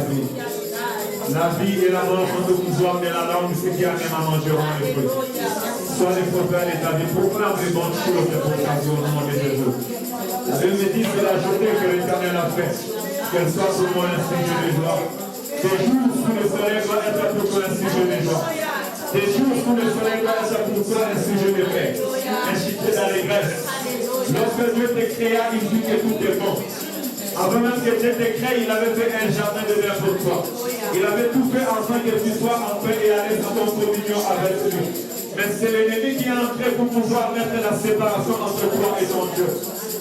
vie. La vie et la mort sont de pouvoir, mais la langue, c'est qui a même à manger en les fruits. Sois les prophètes et ta vie. Proclame les bonnes choses pour ta vie au nom de Jésus. Je me dis, c'est la journée que l'Éternel a faite. Qu'elle soit pour moi un signe de joie. Des jours sous le soleil doit être pour toi un signe de joie. Des jours sous le soleil doit être pour toi un signe de paix. Incité d'allégresse. Lorsque Dieu te créa, il dit que tout est bon. Avant même que Dieu te crée, il avait fait un jardin de verre pour toi. Il avait tout fait afin que tu sois en paix et à l'aise dans ton communion avec lui. Mais c'est l'ennemi qui est entré pour pouvoir mettre la séparation entre toi et ton Dieu.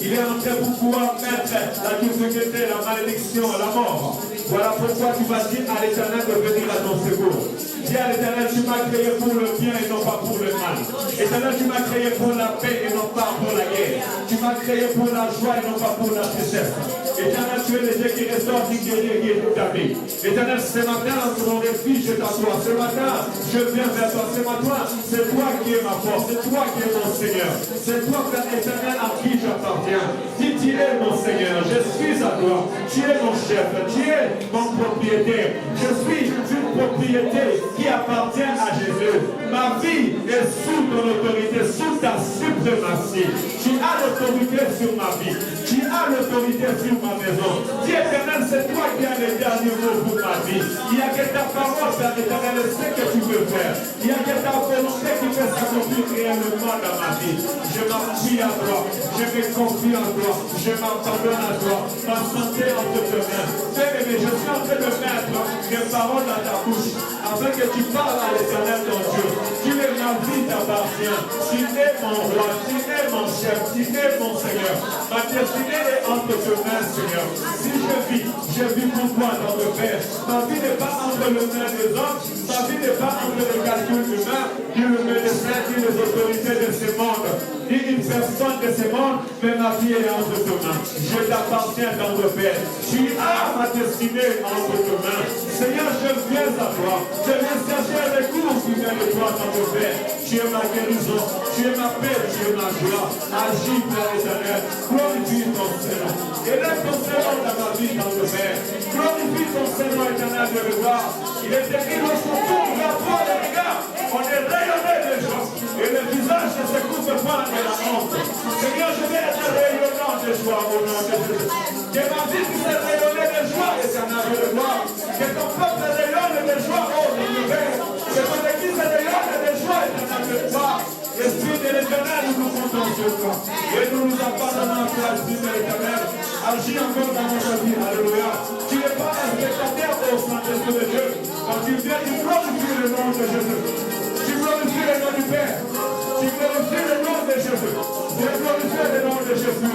Il est entré pour pouvoir mettre la difficulté, la malédiction, la mort. Voilà pourquoi tu vas dire à l'Éternel de venir à ton secours. Dis à l'Éternel, tu m'as créé pour le bien et non pas pour le mal. Éternel, tu m'as créé pour la paix et non pas pour la guerre. Tu m'as créé pour la joie et non pas pour la tristesse. Éternel, tu es le Dieu qui restaure, qui guérit toute ta vie. Éternel, ce matin, mon refuge est à toi. Ce matin, je viens vers toi. Ce matin, c'est toi qui es ma force. C'est toi qui es mon Seigneur. C'est toi, Père éternel, à qui j'appartiens. Dis, tu es mon Seigneur. Je suis à toi. Tu es mon chef. Tu es mon propriétaire. Je suis une propriété qui appartient à Jésus. Ma vie est sous ton autorité, sous ta suprématie. Tu as l'autorité sur ma vie. Tu as l'autorité sur ma maison. Dis éternel, c'est toi qui as le dernier mot pour ma vie. Il n'y a que ta parole, Père éternel, c'est ce que tu veux faire. Il n'y a que ta volonté qui fait s'accomplir réellement dans ma vie. Je m'appuie à toi. Je me confie en toi. Je m'abandonne à toi. Ma santé entre tes mains. Bien-aimé, je suis en train de mettre des paroles dans ta bouche afin que tu parles à l'éternel ton Dieu. Tu es ma vie t'appartient. Tu es mon roi. Tu es mon chef. Tu es mon Seigneur. Ma destinée est entre tes mains, Seigneur. Si je vis pour toi dans le Père. Ma vie n'est pas entre les mains des hommes. Ma vie n'est pas entre les calculs humains, ni le médecin, ni les autorités de ce monde, ni une personne de ce monde, mais ma vie est entre tes mains. Je t'appartiens dans le Père. Tu as ma destinée entre tes mains. Seigneur, je viens à toi. Je viens chercher avec nous qui vient de toi dans le Père. Tu es ma guérison, tu es ma paix, tu es ma joie. Agis, Père éternel. Glorifie ton Seigneur. Élève ton Seigneur dans ma vie dans le Père. Glorifie ton Seigneur éternel de le voir. Il est écrit dans son tour, vers toi les regards. On est rayonné de joie. Et le visage ne se coupe pas de la honte. Seigneur, je vais être rayonnant de joie au nom de Jésus. Que ma vie puisse être rayonnée de joie, éternel de le voir. Que ton peuple rayonne de joie, oh l'univers. Que ton église rayonne de joie, éternel de le voir. Esprit de l'éternel, nous nous comptons sur toi. Et nous nous abandonnons à toi, Esprit de l'éternel. Agis encore dans notre vie, alléluia. Tu n'es pas un spectateur au Saint-Esprit de Dieu. Quand tu viens, tu glorifies le nom de Jésus. Tu glorifies le nom du Père. Tu glorifies le nom de Jésus. Viens glorifier le nom de Jésus.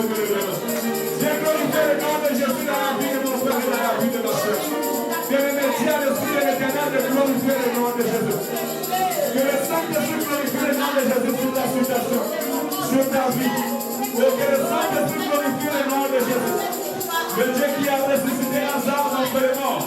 Viens glorifier le nom de Jésus dans la vie de mon frère et dans la vie de ma soeur. Bien-aimé, dis à l'Esprit de l'éternel de glorifier le nom de Jésus. Que le Saint-Esprit glorifie le nom de Jésus sur ta situation, sur ta vie. Que le Saint-Esprit glorifie le nom de Jésus. Le Dieu qui a ressuscité Lazare d'entre les morts.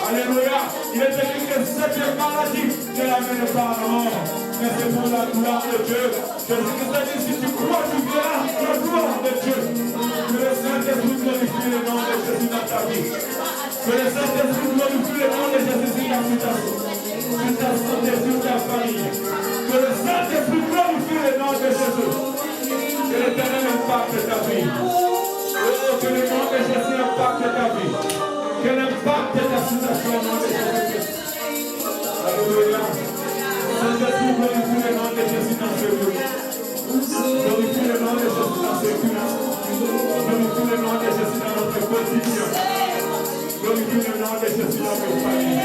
Alléluia. Il est écrit que cette maladie ne l'amène pas à la mort. Mais c'est pour la gloire de Dieu. Jésus-Christ a dit, si tu crois, tu verras la gloire de Dieu. Que le Saint-Esprit glorifie le nom de Jésus dans ta vie. Que le Saint-Esprit glorifie le nom de Jésus sur ta situation. Sur ta santé, sur ta famille. Que le Saint-Esprit glorifie le nom de Jésus. Que l'Éternel impacte ta vie. Oh, que le nom de Jésus impacte ta vie. Que l'impact de ta situation au nom de Jésus. Alléluia. Saint-Esprit glorifie le nom de Jésus dans ce lieu. Glorifie le nom de Jésus dans ce culte. Glorifie le nom de Jésus dans notre quotidien. Glorifie le nom de Jésus dans notre famille.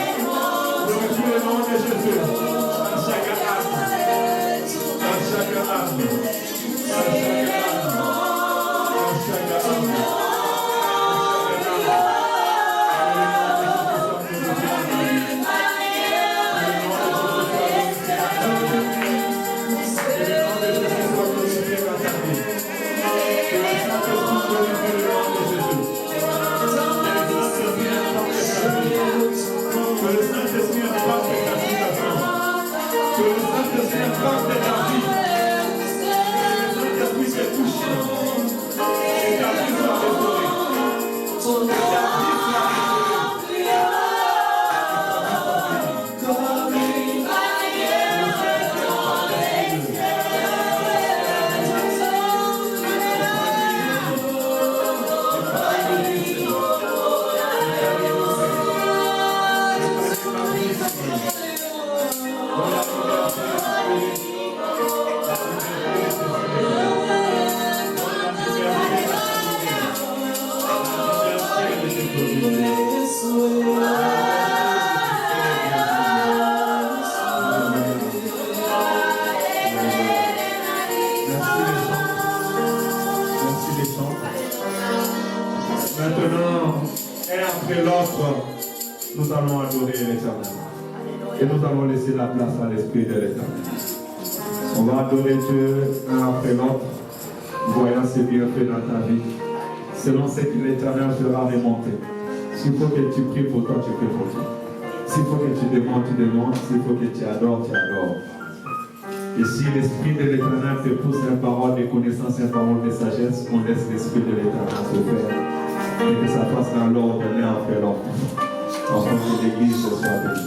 Glorifie le nom de Jésus dans chaque âme. Dans chaque âme. Dans chaque âme. Dans chaque âme. Que le Saint-Esprit impacte ta vie. Que le Saint-Esprit soir, nous allons adorer l'Éternel. Et nous allons laisser la place à l'Esprit de l'Éternel. On va adorer Dieu un après l'autre, voyant ses bienfaits dans ta vie, selon ce que l'Éternel fera remonter. S'il faut que tu pries pour toi, tu pries pour toi. S'il faut que tu demandes, tu demandes. S'il faut que tu adores, tu adores. Et si l'Esprit de l'Éternel te pousse une parole de connaissance, une parole de sagesse, on laisse l'Esprit de l'Éternel se faire. Et que ça passe dans l'ordre, l'un après l'autre. Afin que l'Église soit bénie.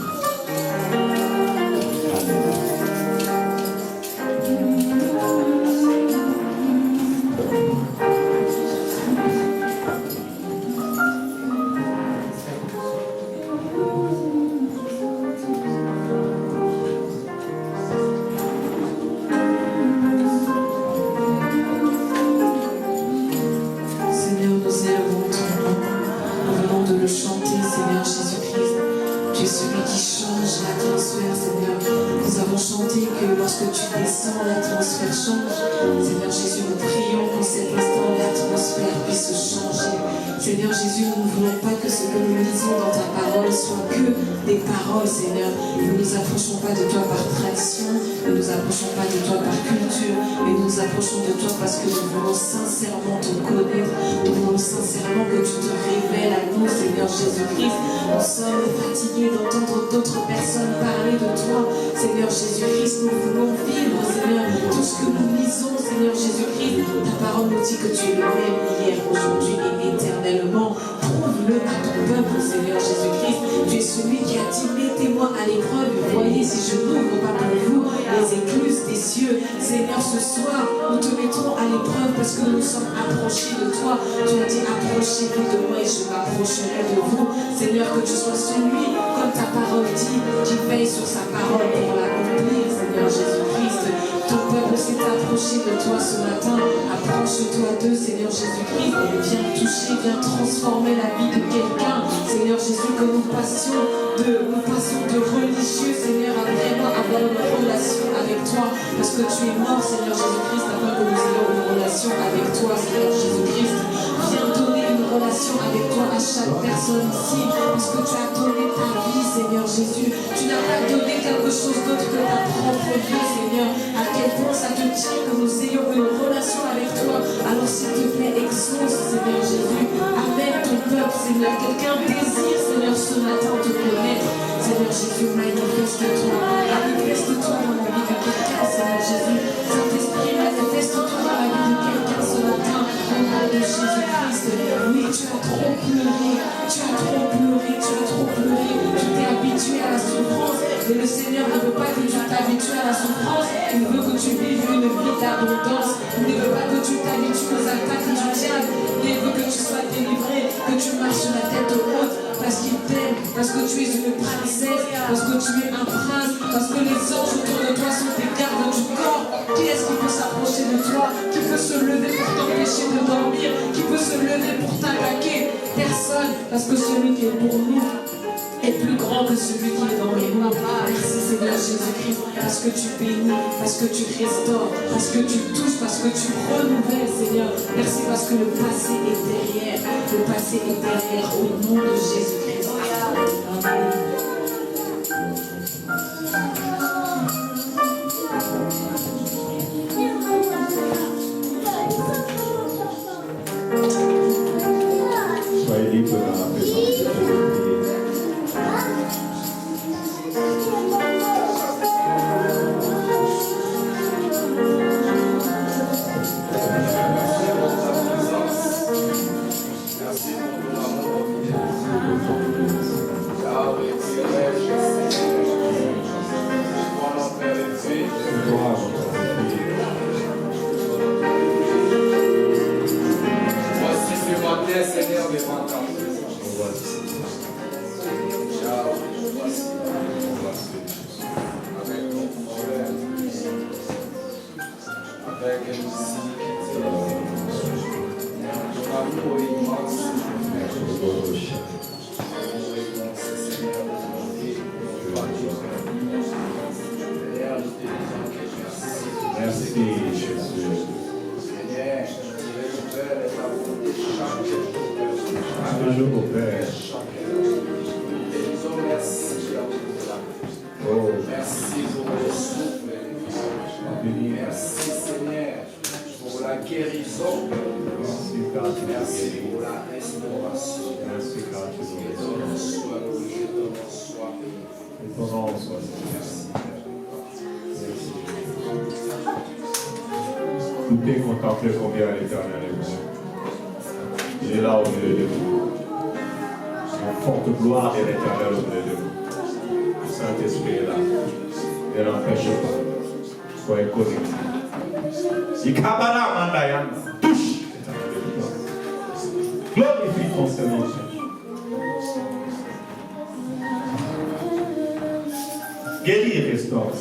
Seigneur Jésus, nous ne voulons pas que ce que nous lisons dans ta parole soit que des paroles, Seigneur. Nous ne nous approchons pas de toi par tradition, nous ne nous approchons pas de toi par culture, mais nous nous approchons de toi parce que nous voulons sincèrement te connaître, nous voulons sincèrement que tu te révèles à nous, Seigneur Jésus-Christ. Nous sommes fatigués d'entendre d'autres personnes parler de toi, Seigneur Jésus-Christ. Nous voulons vivre, Seigneur, tout ce que nous lisons, Seigneur Jésus-Christ. Ta parole nous dit que tu es le même hier, aujourd'hui et éternellement. Prouve-le à ton peuple, Seigneur Jésus-Christ. Tu es celui qui a dit, mettez-moi à l'épreuve. Voyez si je n'ouvre pas pour vous les écluses des cieux. Seigneur, ce soir, nous te mettrons à l'épreuve parce que nous sommes approchés de toi. Tu as dit, approchez-vous de moi et je m'approcherai de vous. Seigneur, que tu sois celui, comme ta parole dit, qui veille sur sa parole pour l'accomplir, Seigneur Jésus-Christ. Ton peuple s'est approché de toi ce matin. Approche-toi d'eux, Seigneur Jésus-Christ. Viens toucher, viens transformer la vie de quelqu'un. Seigneur Jésus, que nous passons de religieux, Seigneur, à vraiment avoir une relation avec toi. Parce que tu es mort, Seigneur Jésus-Christ, afin que nous ayons une relation avec toi, Seigneur Jésus-Christ. Viens donner une relation avec toi à chaque personne ici. Parce que tu as donné ta vie, Seigneur Jésus. Tu n'as pas donné quelque chose d'autre que ta propre vie, Seigneur. À quel point ça te tient que nous ayons une relation avec toi. Alors s'il te plaît, exauce, Seigneur Jésus. Amène ton peuple, Seigneur. Quelqu'un désire, Seigneur, ce matin te connaître. Seigneur Jésus, manifeste-toi. Manifeste-toi dans la vie de quelqu'un, Seigneur Jésus. Saint-Esprit, manifeste-toi dans la vie de quelqu'un ce matin. Au nom de Jésus-Christ. Oui, tu as trop pleuré. Tu as trop pleuré. Tu as trop pleuré. Tu t'es habitué à la souffrance. Mais le Seigneur ne veut pas que tu t'habitues à la souffrance. Il veut que tu vives une vie d'abondance. Il ne veut pas que tu t'habitues aux attaques du diable. Il veut que tu sois délivré, que tu marches la tête haute. Parce qu'il t'aime, parce que tu es une princesse, parce que tu es un prince, parce que les anges autour de toi sont des gardes du corps. Qui est-ce qui peut s'approcher de toi? Qui peut se lever pour t'empêcher de dormir? Qui peut se lever pour t'attaquer? Personne, parce que celui qui est pour nous est plus grand que celui qui est dans les mains. Merci Seigneur Jésus-Christ, parce que tu bénis, parce que tu restaures, parce que tu touches, parce que tu renouvelles, Seigneur. Merci parce que le passé est derrière. Le passé est derrière au nom de Jésus-Christ. Amen. Soyez libre dans la présence de Dieu. Seigneur, mais avec une ton amour immense. Merci Jésus. Seigneur, tu es le Père et ta volonté chaque jour. Chaque jour au Père. Et ton nom soit tout est contemplé combien l'Éternel est bon. Il est là au milieu de vous. Une forte gloire de l'Éternel au milieu de vous. Le Saint-Esprit est là. Ne l'empêche pas. Soyez connectés. Si Kabbalah Mandayan touche, glorifie ton Seigneur. Guéris et restaure.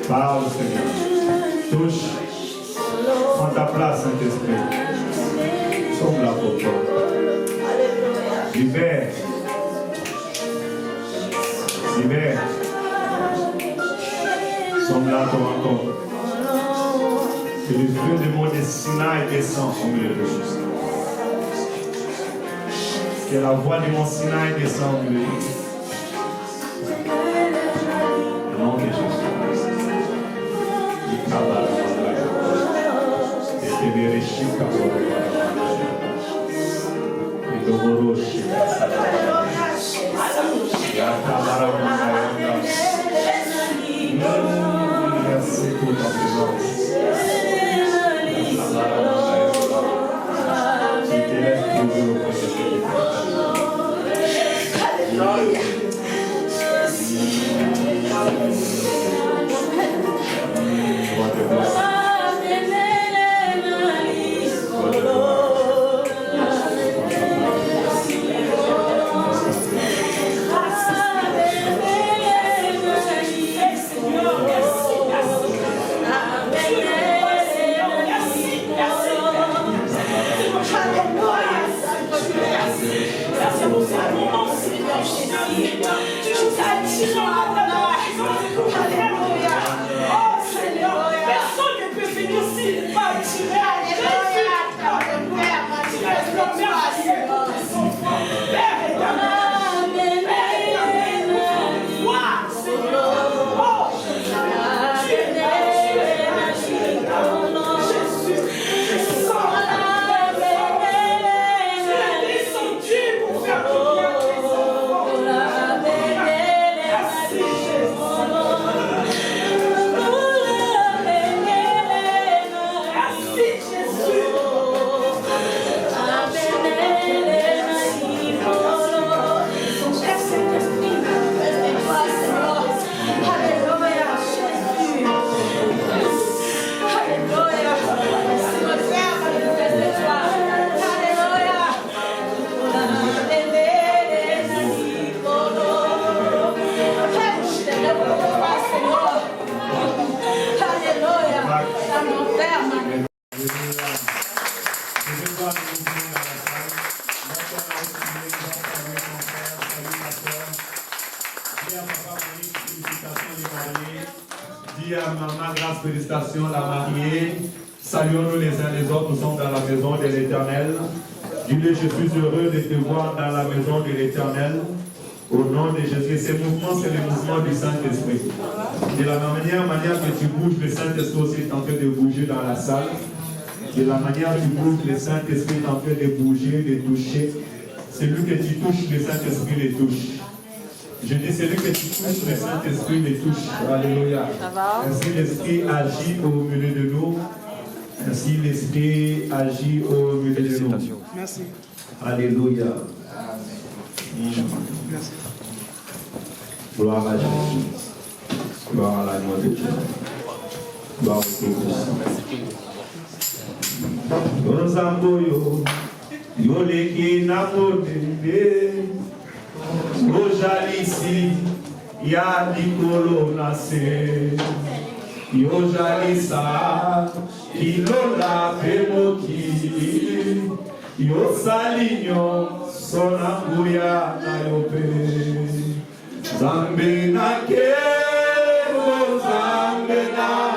Parle, Seigneur. Touche. Prends ta place, Saint-Esprit. Nous sommes là pour toi. Libère. Libère. Nous sommes là pour encore. Que le feu du mont de Sinaï descend au milieu de nous. Que la voix du mont Sinaï descend au milieu de nous. Au nom de Jésus. Dis à maman, grâce, félicitations, la mariée. Saluons-nous les uns les autres, nous sommes dans la maison de l'Éternel. Dis-le, je suis heureux de te voir dans la maison de l'Éternel. Au nom de Jésus, ces mouvements, c'est le mouvement du Saint-Esprit. De la manière que tu bouges, le Saint-Esprit aussi est en train de bouger dans la salle. De la manière que tu bouges, le Saint-Esprit est en train de bouger, de toucher. Celui que tu touches, le Saint-Esprit le touche. Je dis celui que tu touches, le Saint-Esprit le touche. Alléluia. Ainsi l'Esprit agit au milieu de nous. Ainsi l'Esprit agit au milieu de nous. Merci. Alléluia. Merci. Gloire à Jésus. Gloire à l'agneau de Dieu. Gloire au Tout-Puissant. Donzamboyo, yoleki na modende, ojalisi ya likolo na se, yojalisa kilola pemoki, yosalinyo sonambuya na yope, zambe na ke, zambe na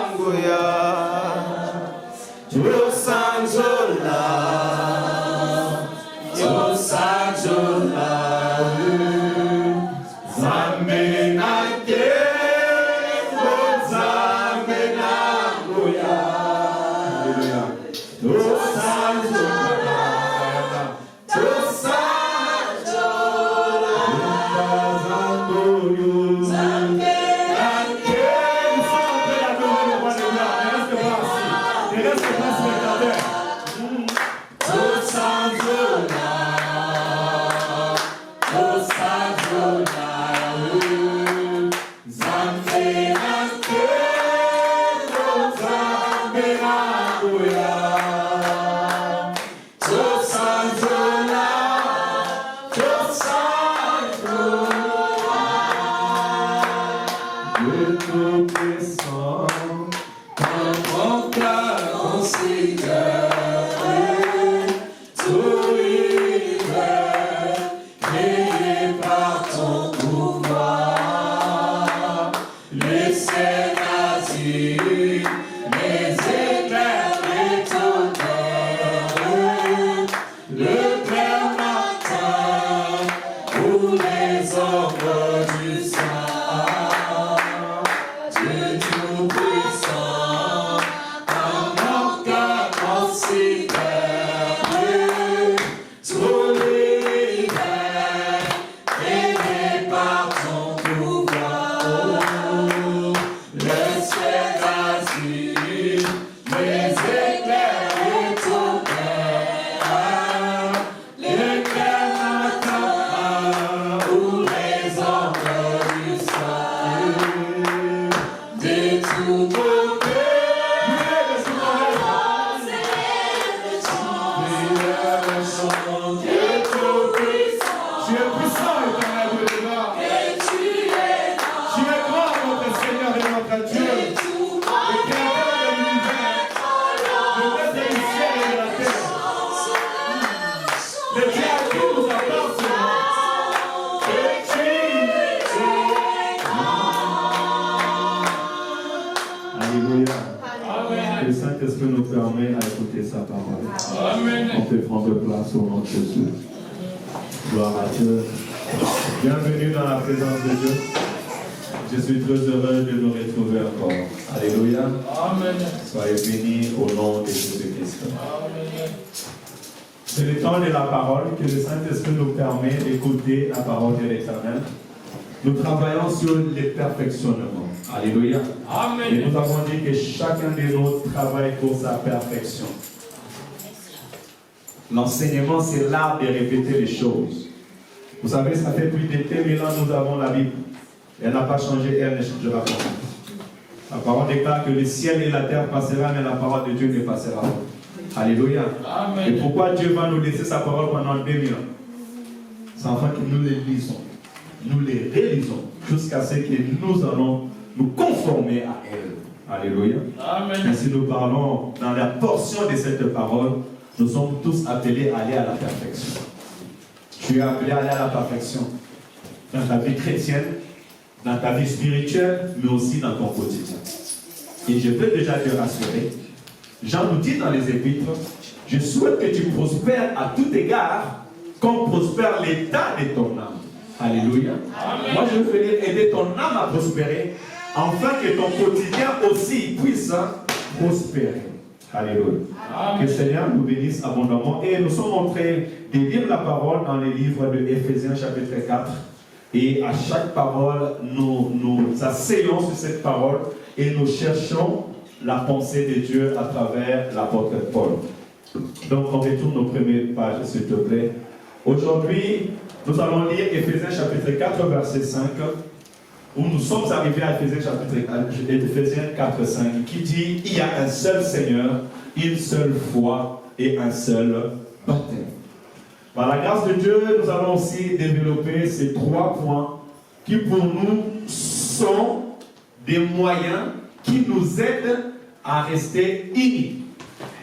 Que le Saint-Esprit nous permet à écouter sa parole. Amen. On peut prendre place au nom de Jésus. Gloire à Dieu. Bienvenue dans la présence de Dieu. Je suis très heureux de nous retrouver encore. Alléluia. Amen. Soyez bénis au nom de Jésus-Christ. Amen. C'est le temps de la parole que le Saint-Esprit nous permet d'écouter la parole de l'Éternel. Nous travaillons sur le perfectionnement. Alléluia. Amen. Et nous avons dit que chacun de nous travaille pour sa perfection. L'enseignement, c'est l'art de répéter les choses. Vous savez, ça fait plus de 2000 ans que nous avons la Bible. Elle n'a pas changé, elle ne changera pas. La parole déclare que le ciel et la terre passeront, mais la parole de Dieu ne passera pas. Alléluia. Amen. Et pourquoi Dieu va nous laisser sa parole pendant 2000 ans? C'est afin que nous les lisons. Nous les réalisons jusqu'à ce que nous allons nous conformer à elle. Alléluia. Amen. Et si nous parlons dans la portion de cette parole, nous sommes tous appelés à aller à la perfection. Tu es appelé à aller à la perfection dans ta vie chrétienne, dans ta vie spirituelle, mais aussi dans ton quotidien. Et je peux déjà te rassurer, Jean nous dit dans les Épîtres, je souhaite que tu prospères à tout égard, comme prospère l'état de ton âme. Alléluia. Amen. Moi, je veux venir aider ton âme à prospérer, afin que ton quotidien aussi puisse prospérer. Alléluia. Amen. Que le Seigneur nous bénisse abondamment. Et nous sommes en train de lire la parole dans les livres de Éphésiens chapitre 4. Et à chaque parole, nous asseyons sur cette parole et nous cherchons la pensée de Dieu à travers l'apôtre Paul. Donc, on retourne aux premières pages, s'il te plaît. Aujourd'hui, nous allons lire Éphésiens chapitre 4, verset 5, où nous sommes arrivés à Éphésiens 4, 5, qui dit « Il y a un seul Seigneur, une seule foi et un seul baptême. » Par la grâce de Dieu, nous allons aussi développer ces 3 points qui pour nous sont des moyens qui nous aident à rester unis.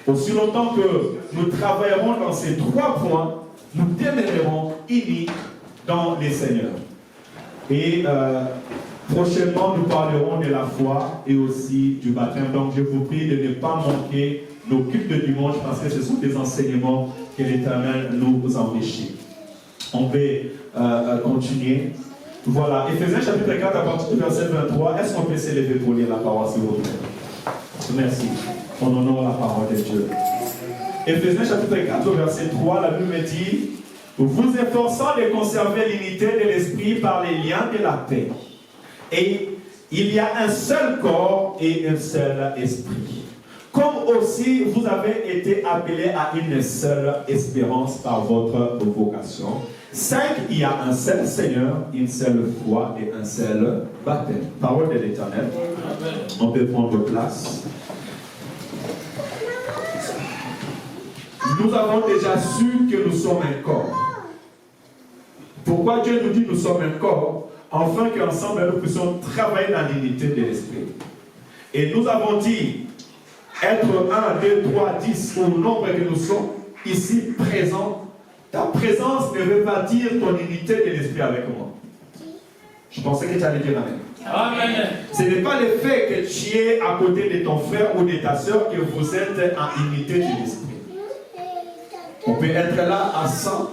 Aussi longtemps que nous travaillerons dans ces 3 points, nous demeurerons unis dans les Seigneurs. Et Prochainement, nous parlerons de la foi et aussi du baptême. Donc, je vous prie de ne pas manquer nos cultes de dimanche parce que ce sont des enseignements que l'Éternel nous enrichit. On va continuer. Voilà, Éphésiens chapitre 4 à partir du verset 23. Est-ce qu'on peut s'élever pour lire la parole, s'il vous plaît? Merci. On honore la parole de Dieu. Éphésiens chapitre 4 verset 3, la Bible dit: vous efforçant de conserver l'unité de l'esprit par les liens de la paix. Et il y a un seul corps et un seul esprit. Comme aussi vous avez été appelés à une seule espérance par votre vocation. 5. Il y a un seul Seigneur, une seule foi et un seul baptême. Parole de l'Éternel. On peut prendre place. Nous avons déjà su que nous sommes un corps. Pourquoi Dieu nous dit que nous sommes un corps? Afin qu'ensemble nous puissions travailler dans l'unité de l'esprit. Et nous avons dit être 1, 2, 3, 10 au nombre que nous sommes ici présents. Ta présence ne veut pas dire ton unité de l'esprit avec moi. Je pensais que tu allais dire amen. Amen. Ce n'est pas le fait que tu es à côté de ton frère ou de ta soeur que vous êtes en unité de l'esprit. On peut être là à 100,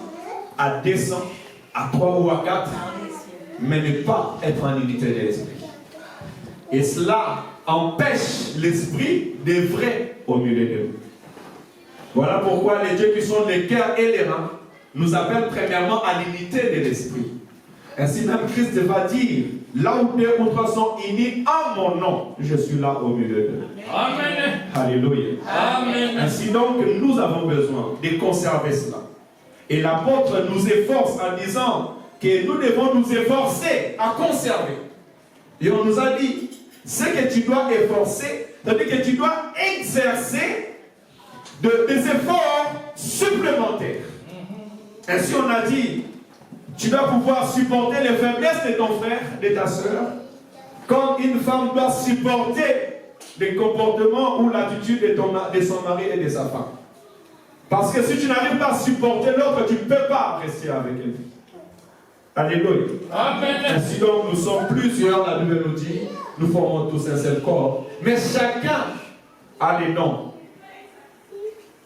à 200, à 3 ou à 4, mais ne pas être en unité de l'esprit. Et cela empêche l'esprit d'œuvrer au milieu de nous. Voilà pourquoi les dieux qui sont les cœurs et les reins nous appellent premièrement à l'unité de l'esprit. Ainsi même Christ va dire: là où 2 ou 3 sont unis en mon nom, je suis là au milieu d'eux. Amen. Alléluia. Amen. Ainsi donc, nous avons besoin de conserver cela. Et l'apôtre nous efforce en disant que nous devons nous efforcer à conserver. Et on nous a dit, ce que tu dois efforcer, c'est-à-dire que tu dois exercer des efforts supplémentaires. Ainsi on a dit, tu dois pouvoir supporter les faiblesses de ton frère, de ta soeur, comme une femme doit supporter les comportements ou l'attitude de son mari et de sa femme. Parce que si tu n'arrives pas à supporter l'autre, tu ne peux pas rester avec elle. Alléluia. Amen. Ainsi donc, nous sommes plusieurs, la Bible nous dit, nous formons tous un seul corps. Mais chacun a les noms.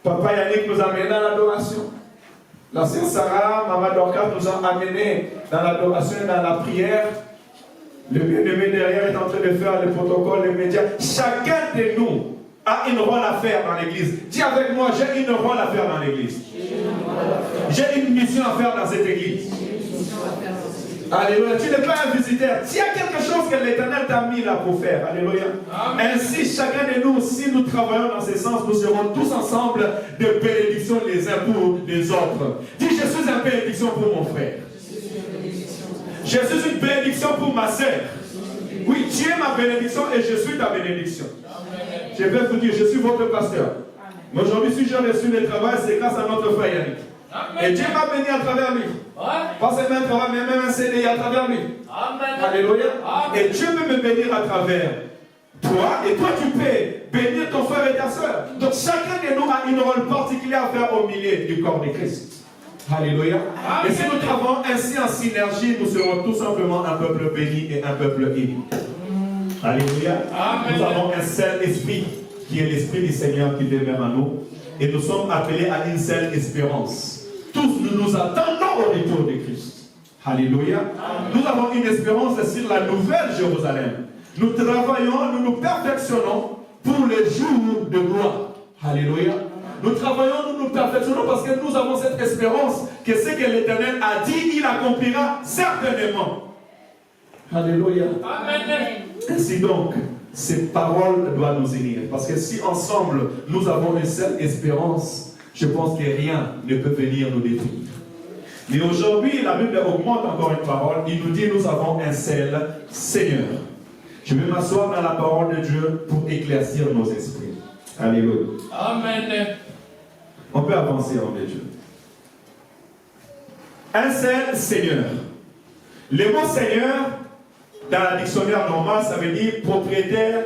Papa Yannick nous a amenés dans l'adoration. La sœur Sarah, Maman Dorcas nous a amenés dans l'adoration et dans la prière. Le bien-aimé derrière est en train de faire le protocole, les médias. Chacun de nous a une rôle à faire dans l'église. Dis avec moi, j'ai une rôle à faire dans l'église. J'ai une mission à faire dans cette église. Alléluia. Tu n'es pas un visiteur. S'il y a quelque chose que l'Éternel t'a mis là pour faire. Alléluia. Amen. Ainsi, chacun de nous, si nous travaillons dans ce sens, nous serons tous ensemble de bénédiction les uns pour les autres. Dis, je suis une bénédiction pour mon frère. Je suis une bénédiction pour ma sœur. Oui, tu es ma bénédiction et je suis ta bénédiction. Je vais vous dire, je suis votre pasteur. Mais aujourd'hui, si j'ai reçu le travail, c'est grâce à notre frère Yannick. Et Dieu m'a béni à travers lui. Pas seulement un travail, mais même un CDI à travers lui. Amen. Alléluia. Amen. Et Dieu peut me bénir à travers toi. Et toi, tu peux bénir ton frère et ta soeur. Donc chacun de nous a une rôle particulière à faire au milieu du corps de Christ. Alléluia. Amen. Et si nous travaillons ainsi en synergie, nous serons tout simplement un peuple béni et un peuple uni. Alléluia. Amen. Nous avons un seul esprit qui est l'esprit du Seigneur qui demeure en nous. Et nous sommes appelés à une seule espérance. Tous nous nous attendons au retour de Christ. Alléluia. Amen. Nous avons une espérance sur la nouvelle Jérusalem. Nous travaillons, nous nous perfectionnons pour les jours de gloire. Alléluia. Nous travaillons, nous nous perfectionnons parce que nous avons cette espérance que ce que l'Éternel a dit, il accomplira certainement. Alléluia. Amen. Ainsi donc, ces paroles doivent nous unir. Parce que si ensemble, nous avons une seule espérance, je pense que rien ne peut venir nous détruire. Mais aujourd'hui, la Bible augmente encore une parole. Il nous dit, nous avons un seul Seigneur. Je vais m'asseoir dans la parole de Dieu pour éclaircir nos esprits. Alléluia. Amen. On peut avancer en Dieu. Un seul Seigneur. Le mot Seigneur, dans la dictionnaire normale, ça veut dire propriétaire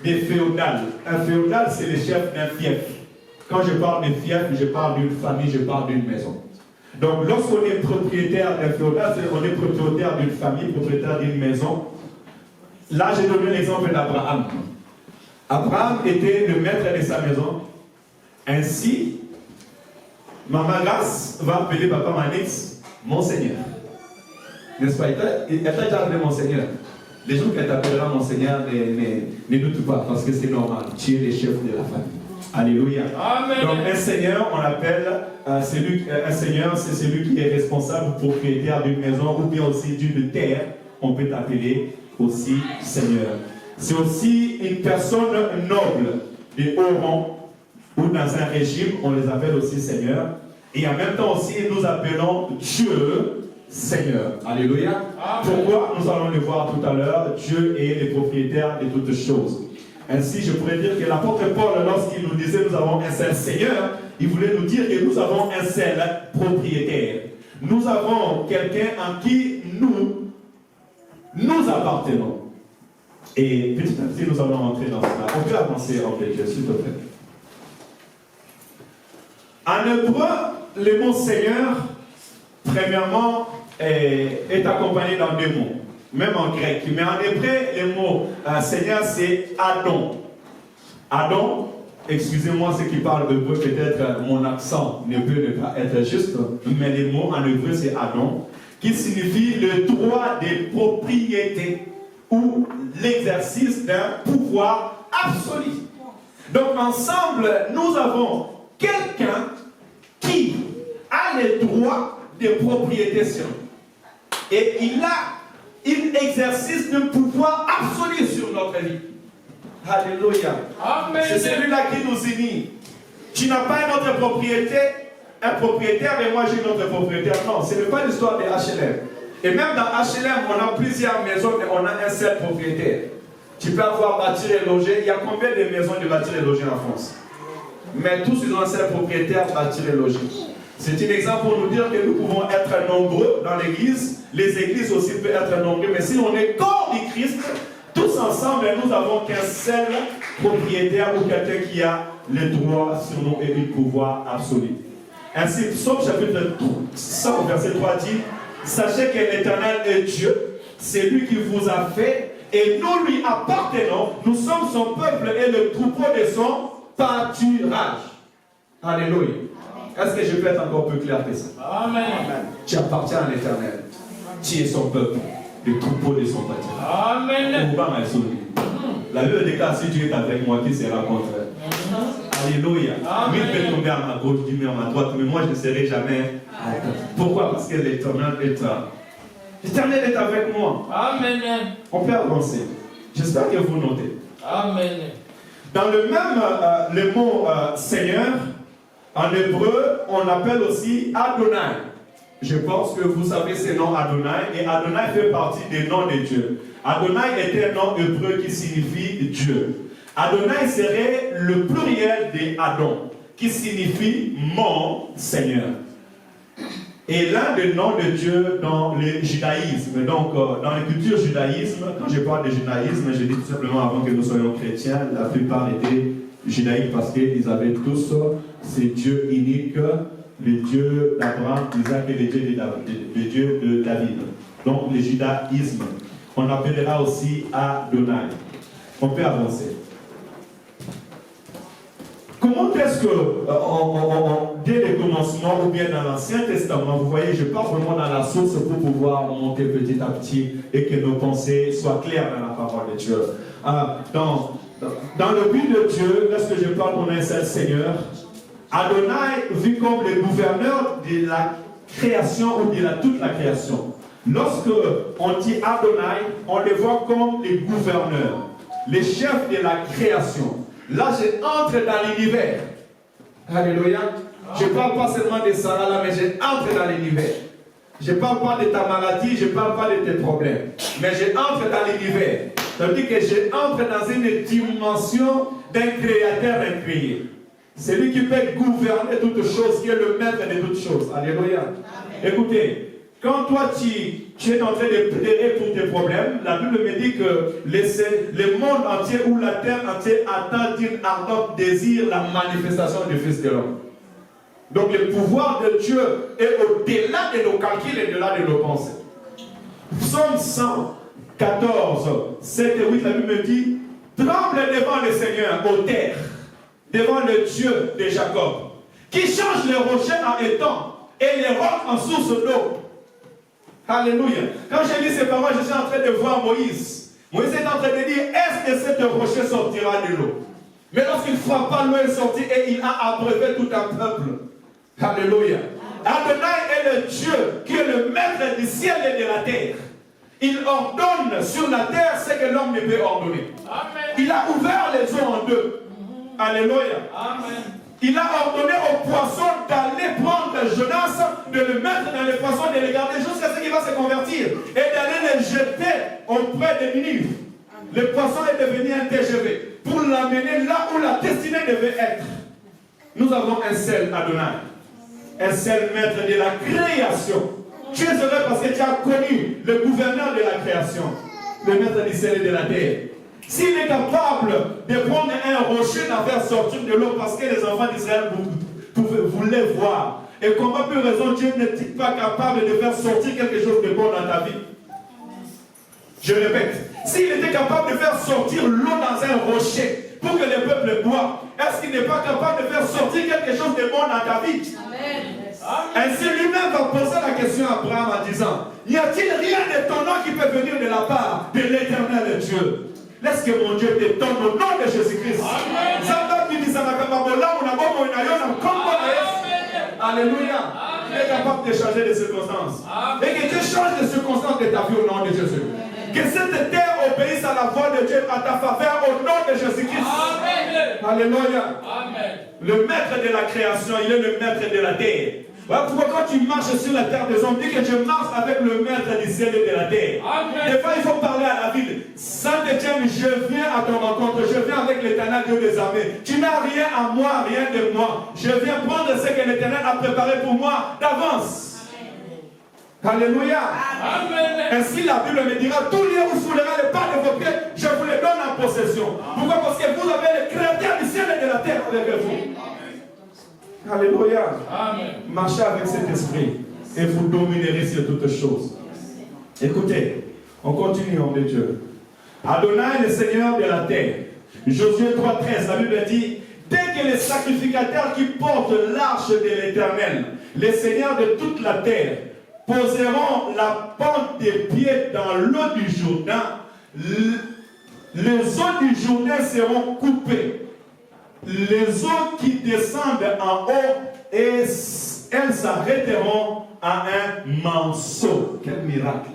des féodales. Un féodal, c'est le chef d'un fief. Quand je parle de fief, je parle d'une famille, je parle d'une maison. Donc, lorsqu'on est propriétaire d'un féodal, on est propriétaire d'une famille, propriétaire d'une maison. là, j'ai donné l'exemple d'Abraham. Abraham était le maître de sa maison. Ainsi, Maman Grace va appeler Papa Manix Monseigneur. N'est-ce pas? Elle t'a déjà appelé Monseigneur. Les jours qu'elle t'appellera Monseigneur, ne doute pas, parce que c'est normal. Tu es le chef de la famille. Alléluia. Amen. Donc un seigneur, on l'appelle, un seigneur, c'est celui qui est responsable, propriétaire d'une maison ou bien aussi d'une terre. On peut t'appeler aussi seigneur. C'est aussi une personne noble de haut rang ou dans un régime, on les appelle aussi seigneurs. Et en même temps aussi, nous appelons Dieu Seigneur. Alléluia. Amen. Pourquoi? Nous allons le voir tout à l'heure. Dieu est le propriétaire de toutes choses. Ainsi, je pourrais dire que l'apôtre Paul, lorsqu'il nous disait nous avons un seul Seigneur, il voulait nous dire que nous avons un seul propriétaire. Nous avons quelqu'un en qui nous appartenons. Et petit à petit, nous allons entrer dans cela. On peut avancer en quelque chose, s'il te plaît. En hébreu, le mot Seigneur, premièrement, est accompagné dans deux mots. Même en grec. Mais en hébreu, le mot Seigneur, c'est Adon. Adon, excusez-moi ceux qui parlent hébreu, peut-être mon accent ne peut ne pas être juste, mais le mot en hébreu, c'est Adon, qui signifie le droit de propriété ou l'exercice d'un pouvoir absolu. Donc ensemble, nous avons quelqu'un qui a le droit de propriété sur nous. Et il a un exercice de pouvoir absolu sur notre vie. Alléluia. Amen. C'est celui-là qui nous unit. Tu n'as pas un autre propriétaire, et moi j'ai une autre propriétaire. Non, ce n'est pas l'histoire de HLM. Et même dans HLM, on a plusieurs maisons, mais on a un seul propriétaire. Tu peux avoir bâtir et loger. Il y a combien de maisons de bâtir et loger en France? Mais tous ils ont un seul propriétaire, bâtir et loger. C'est un exemple pour nous dire que nous pouvons être nombreux dans l'église. Les églises aussi peuvent être nombreuses. Mais si on est corps du Christ, tous ensemble, nous n'avons qu'un seul propriétaire ou quelqu'un qui a le droit sur nous et le pouvoir absolu. Ainsi, Psaume chapitre 100, verset 3 dit: sachez que l'Éternel est Dieu, c'est lui qui vous a fait, et nous lui appartenons. Nous sommes son peuple et le troupeau de son pâturage. Alléluia. Est-ce que je peux être encore plus clair que ça? Amen. Tu appartiens à l'Éternel. Tu es son peuple, le troupeau de son pâturage. Amen. La Bible déclare: si Dieu est avec moi, qui sera contre elle? Alléluia. Il peut tomber à ma gauche, Dieu à ma droite, mais moi je ne serai jamais. Pourquoi? Parce que l'Éternel est avec moi. Amen. On peut avancer. J'espère que vous notez. Amen. Dans le même, le mot Seigneur, en hébreu, on appelle aussi Adonai. Je pense que vous savez ce nom Adonai, et Adonai fait partie des noms de Dieu. Adonai était un nom hébreu qui signifie Dieu. Adonai serait le pluriel de Adon, qui signifie mon Seigneur. Et l'un des noms de Dieu dans le judaïsme, donc dans la culture judaïsme, quand je parle de judaïsme, je dis tout simplement avant que nous soyons chrétiens, la plupart étaient judaïques parce qu'ils avaient tous ces dieux uniques, le Dieu d'Abraham, d'Isaac et le Dieu de David. Donc le judaïsme, on appellera aussi Adonai. On peut avancer. Comment est-ce que, dès le commencement ou bien dans l'Ancien Testament, vous voyez, je pars vraiment dans la source pour pouvoir monter petit à petit et que nos pensées soient claires dans la parole de Dieu. Dans le but de Dieu, lorsque je parle qu'on a un seul Seigneur, Adonai vu comme le gouverneur de la création ou de toute la création. Lorsque on dit Adonai, on le voit comme le gouverneur, le chef de la création. Là, je entre dans l'univers. Alléluia. Je ne parle pas seulement de Sarah là, mais je entre dans l'univers. Je ne parle pas de ta maladie, je ne parle pas de tes problèmes. Mais je entre dans l'univers. C'est-à-dire que je entre dans une dimension d'un créateur incréé. C'est lui qui peut gouverner toutes choses, qui est le maître de toutes choses. Alléluia. Amen. Écoutez, quand toi tu es en train de pleurer pour tes problèmes, la Bible me dit que le monde entier ou la terre entière attend d'un ardent désir la manifestation du Fils de l'homme. Donc le pouvoir de Dieu est au-delà de nos calculs et au-delà de nos pensées. Psaume 100, 14, 7 et 8, la Bible me dit, tremble devant le Seigneur, ô terre, devant le Dieu de Jacob, qui change les rochers en étangs et les rocs en source d'eau. Alléluia. Quand j'ai lu ces paroles, je suis en train de voir Moïse. Moïse est en train de dire, est-ce que cet rocher sortira de l'eau? Mais lorsqu'il frappa, l'eau est sortie et il a abreuvé tout un peuple. Alléluia. Adonai est le Dieu qui est le maître du ciel et de la terre. Il ordonne sur la terre ce que l'homme ne peut ordonner. Amen. Il a ouvert les eaux en deux. Alléluia. Amen. Il a ordonné aux poissons d'aller prendre Jonas, de le mettre dans les poissons, de les garder jusqu'à ce qu'il va se convertir et d'aller les jeter auprès de Ninive. Le poisson est devenu un TGV pour l'amener là où la destinée devait être. Nous avons un seul Adonai, un seul maître de la création. Tu es heureux parce que tu as connu le gouverneur de la création, le maître du ciel et de la terre. S'il est capable de prendre un rocher, d'en faire sortir de l'eau parce que les enfants d'Israël voulaient voir, et comment plus raison Dieu n'est-il pas capable de faire sortir quelque chose de bon dans ta vie? Je répète, s'il était capable de faire sortir l'eau dans un rocher pour que le peuple boive, est-ce qu'il n'est pas capable de faire sortir quelque chose de bon dans ta vie? Amen. Ainsi lui-même va poser la question à Abraham en disant, n'y a-t-il rien d'étonnant qui peut venir de la part de l'Éternel Dieu? Laisse que mon Dieu t'étonne au nom de Jésus-Christ. Alléluia. Il est capable de changer les circonstances. Et que Dieu change les circonstances de ta vie au nom de Jésus. Que cette terre obéisse à la voix de Dieu à ta faveur au nom de Jésus-Christ. Alléluia. Le maître de la création, il est le maître de la terre. Voilà pourquoi quand tu marches sur la terre des hommes, dis que je marche avec le maître du ciel et de la terre. Amen. Des fois, il faut parler à la ville. Saint-Étienne, je viens à ton rencontre. Je viens avec l'Éternel Dieu des armées. Tu n'as rien à moi, rien de moi. Je viens prendre ce que l'Éternel a préparé pour moi d'avance. Alléluia. Amen. Ainsi, la Bible me dira, tout lieu où vous foulerez les pas de vos pieds, je vous les donne en possession. Pourquoi? Parce que vous avez le créateur du ciel et de la terre avec vous. Alléluia. Amen. Marchez avec cet esprit et vous dominerez sur toutes choses. Écoutez, on continue, homme de Dieu. Adonai, le Seigneur de la terre. Josué 3,13, la Bible dit, dès que les sacrificateurs qui portent l'arche de l'Éternel, les seigneurs de toute la terre, poseront la pente des pieds dans l'eau du Jourdain, les eaux du Jourdain seront coupées. Les eaux qui descendent en haut, et elles s'arrêteront à un manceau. Quel miracle!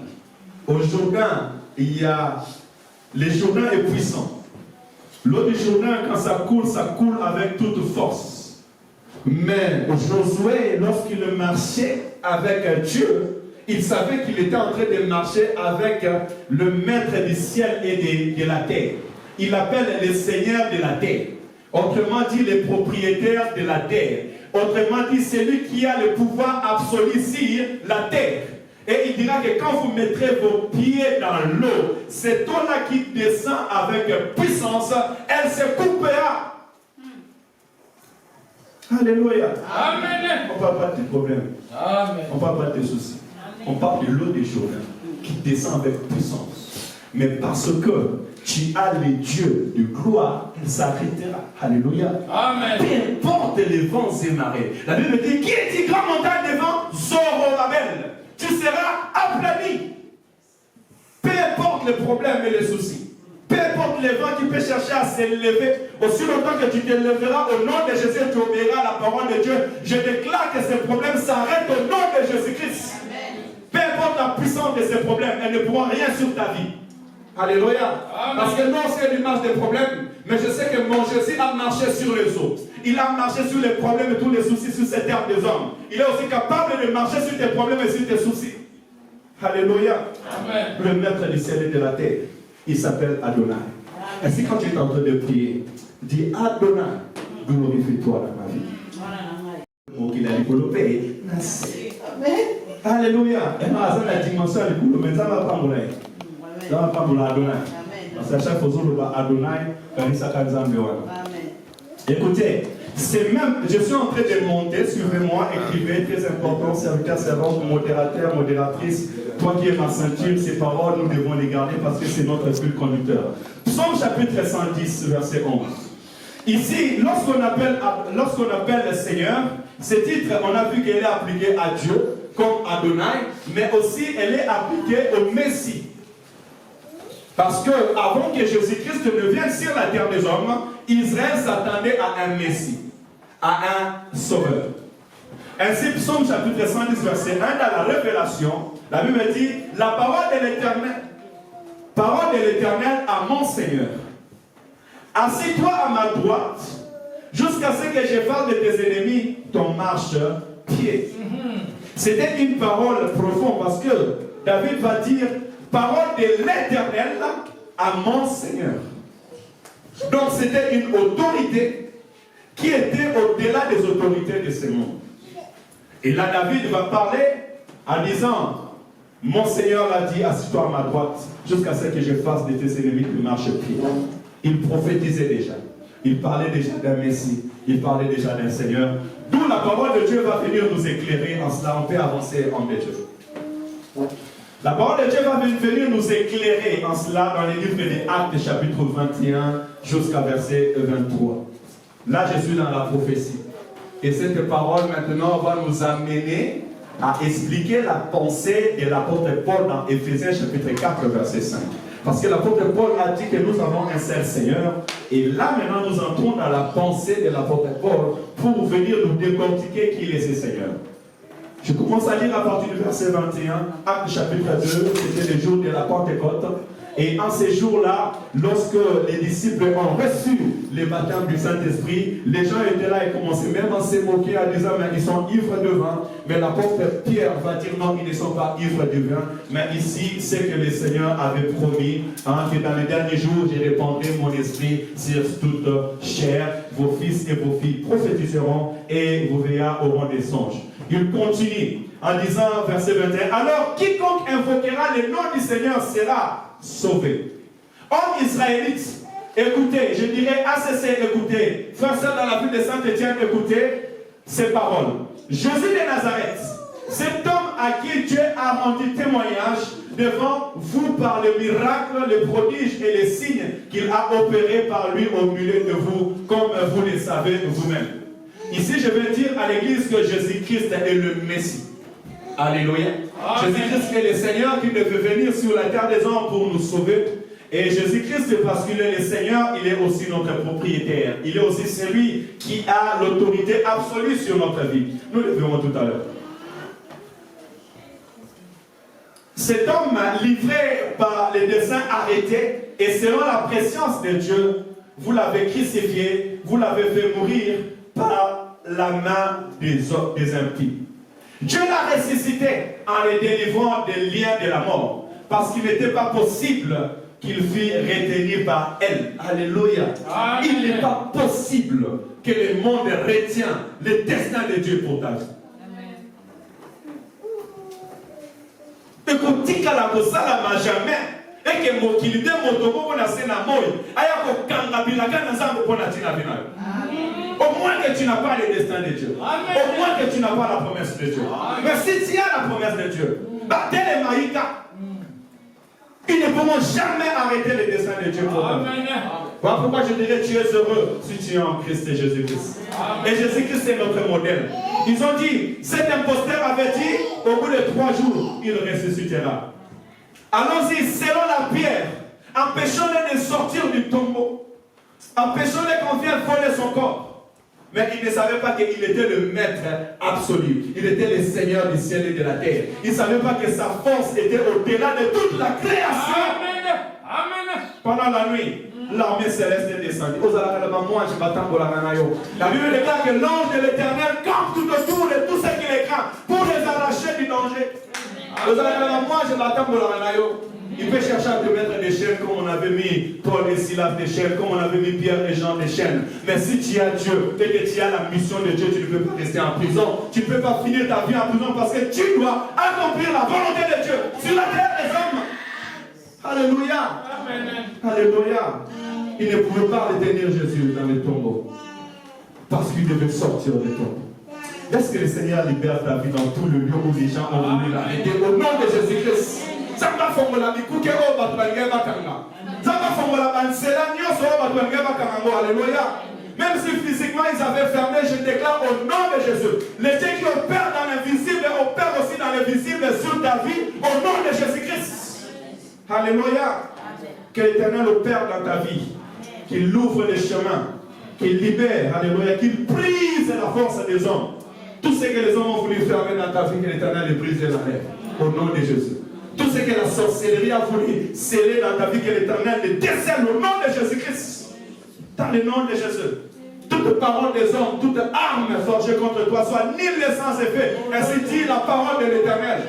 Au Jourdain, le Jourdain est puissant. L'eau du Jourdain, quand ça coule avec toute force. Mais Josué, lorsqu'il marchait avec Dieu, il savait qu'il était en train de marcher avec le maître du ciel et de la terre. Il appelle les seigneurs de la terre. Autrement dit, les propriétaires de la terre. Autrement dit, celui qui a le pouvoir absolu sur la terre. Et il dira que quand vous mettrez vos pieds dans l'eau, cette eau-là qui descend avec puissance, elle se coupera. Alléluia. Amen. On ne parle pas de tes problèmes. Amen. On ne parle pas de tes soucis. Amen. On parle de l'eau des Jourdain qui descend avec puissance. Mais parce que tu as les dieux de gloire, elle s'arrêtera. Alléluia. Amen. Peu importe les vents et marées. La Bible dit, qui est-il grand montagne des vents? Zorobabel. Tu seras aplani. Peu importe les problèmes et les soucis. Peu importe les vents qui peuvent chercher à s'élever, aussi longtemps que tu te lèveras au nom de Jésus, tu obéiras à la parole de Dieu. Je déclare que ces problèmes s'arrêtent au nom de Jésus-Christ. Peu importe la puissance de ces problèmes, elles ne pourront rien sur ta vie. Alléluia. Amen. Parce que non, c'est une marche des problèmes, mais je sais que mon Jésus a marché sur les eaux. Il a marché sur les problèmes et tous les soucis sur cette terre des hommes. Il est aussi capable de marcher sur tes problèmes et sur tes soucis. Alléluia. Amen. Le maître du ciel et de la terre, il s'appelle Adonai. Ainsi, quand tu es en train de prier, dis Adonai, glorifie-toi dans ma vie. Donc il a développé. Alléluia. Et dans la dimension du coup, mais ça va pas mourir. Ça va pas mourir Adonai. Parce qu'à chaque fois que Adonai, écoutez, C'est même, je suis en train de monter, suivez-moi, écrivez, très important, serviteur, servante, modérateur, modératrice, toi qui es ma ceinture, ces paroles, nous devons les garder parce que c'est notre fil conducteur. Psaume chapitre 110, verset 11. Ici, lorsqu'on appelle le Seigneur, ce titre, on a vu qu'elle est appliquée à Dieu, comme Adonai, mais aussi elle est appliquée au Messie. Parce que avant que Jésus-Christ ne vienne sur la terre des hommes, Israël s'attendait à un Messie, à un Sauveur. Ainsi, Psaume chapitre 110, verset 1, dans la Révélation, la Bible dit, la parole de l'Éternel à mon Seigneur. Assis-toi à ma droite, jusqu'à ce que je fasse de tes ennemis ton marche-pied. C'était une parole profonde parce que David va dire, parole de l'Éternel à mon Seigneur. Donc c'était une autorité qui était au-delà des autorités de ce monde. Et là David va parler en disant, mon Seigneur l'a dit, assis-toi à ma droite, jusqu'à ce que je fasse de tes ennemis le marche-pied. Il prophétisait déjà. Il parlait déjà d'un Messie. Il parlait déjà d'un Seigneur. D'où la parole de Dieu va venir nous éclairer en cela. On peut avancer en Dieu. La parole de Dieu va venir nous éclairer en cela dans les livres des Actes, chapitre 21, jusqu'à verset 23. Là, je suis dans la prophétie. Et cette parole maintenant va nous amener à expliquer la pensée de l'apôtre Paul dans Éphésiens, chapitre 4, verset 5. Parce que l'apôtre Paul a dit que nous avons un seul Seigneur. Et là maintenant nous entrons dans la pensée de l'apôtre Paul pour venir nous décortiquer qui est ce Seigneur. Je commence à lire à partir du verset 21, Acte chapitre 2, c'était le jour de la Pentecôte. Et en ces jours-là, lorsque les disciples ont reçu le baptême du Saint-Esprit, les gens étaient là et commençaient même à se moquer en disant, mais ils sont ivres de vin. Mais l'apôtre Pierre va dire, non, ils ne sont pas ivres de vin. Mais ici, c'est que le Seigneur avait promis, que dans les derniers jours, je répandrai mon esprit sur toute chair. Vos fils et vos filles prophétiseront et vos vieillards auront des songes. Il continue en disant, verset 21, alors quiconque invoquera le nom du Seigneur sera sauvé. Hommes israélites, écoutez, je dirais ACC, écoutez, frères et sœurs dans la ville de Saint-Étienne, écoutez ces paroles. Jésus de Nazareth, cet homme à qui Dieu a rendu témoignage devant vous par les miracles, les prodiges et les signes qu'il a opérés par lui au milieu de vous, comme vous le savez vous-même. Ici, je vais dire à l'église que Jésus-Christ est le Messie. Alléluia. Jésus-Christ est le Seigneur qui devait venir sur la terre des hommes pour nous sauver. Et Jésus-Christ, parce qu'il est le Seigneur, il est aussi notre propriétaire. Il est aussi celui qui a l'autorité absolue sur notre vie. Nous le verrons tout à l'heure. Cet homme, livré par les desseins arrêtés, et selon la préscience de Dieu, vous l'avez crucifié, vous l'avez fait mourir par la main des impies. Dieu l'a ressuscité en le délivrant des liens de la mort, parce qu'il n'était pas possible qu'il fût retenu par elle. Alléluia. Amen. Il n'est pas possible que le monde retient le destin de Dieu pour ta vie. Écoutez, la kosala ma jamais. Et que mon kilide motomo on a sena moi. Aya ko kanga bilaka na zambe pona tina binayo. Au moins que tu n'as pas le destin de Dieu. Amen. Au moins que tu n'as pas la promesse de Dieu. Amen. Mais si tu as la promesse de Dieu, battez les maïkas. Ils ne pourront jamais arrêter le destin de Dieu pour toi. Voilà pourquoi je dirais tu es heureux si tu es en Christ et Jésus-Christ. Et Jésus-Christ est notre modèle. Ils ont dit, cet imposteur avait dit, au bout de 3 jours, il ressuscitera. Allons-y, selon la pierre, empêchons-les de sortir du tombeau. Empêchons-les qu'on vienne voler son corps. Mais il ne savait pas qu'il était le maître absolu. Il était le Seigneur du ciel et de la terre. Il ne savait pas que sa force était au-delà de toute la création. Amen. Amen. Pendant la nuit, l'armée céleste est descendue. La Bible déclare que l'ange de l'Éternel campe tout autour de tout ce qui les craint pour les arracher du danger. Il peut chercher à te mettre des chaînes comme on avait mis Paul et Silas des chaînes, comme on avait mis Pierre et Jean des chaînes. Mais si tu as Dieu et que tu as la mission de Dieu, tu ne peux pas rester en prison. Tu ne peux pas finir ta vie en prison parce que tu dois accomplir la volonté de Dieu sur la terre des hommes. Alléluia. Amen. Alléluia. Il ne pouvait pas retenir Jésus dans le tombeau. parce qu'il devait sortir de toi. Est-ce que le Seigneur libère ta vie dans tout le lieu où les gens ont voulu l'arrêter au nom de Jésus-Christ? Même si physiquement ils avaient fermé, je déclare au nom de Jésus. Les dieux qui opèrent dans l'invisible opèrent aussi dans l'invisible sur ta vie au nom de Jésus-Christ. Alléluia. Que l'Éternel opère dans ta vie. Qu'il ouvre les chemins. Qu'il libère. Alléluia. Qu'il brise la force des hommes. Tout ce que les hommes ont voulu fermer dans ta vie, que l'Éternel les brise et l'enlève. Au nom de Jésus. Tout ce que la sorcellerie a voulu sceller dans ta vie, que l'Éternel les décèle au nom de Jésus-Christ. Dans le nom de Jésus. Toute parole des hommes, toute arme forgée contre toi soit nulle et sans effet. Ainsi dit la parole de l'Éternel.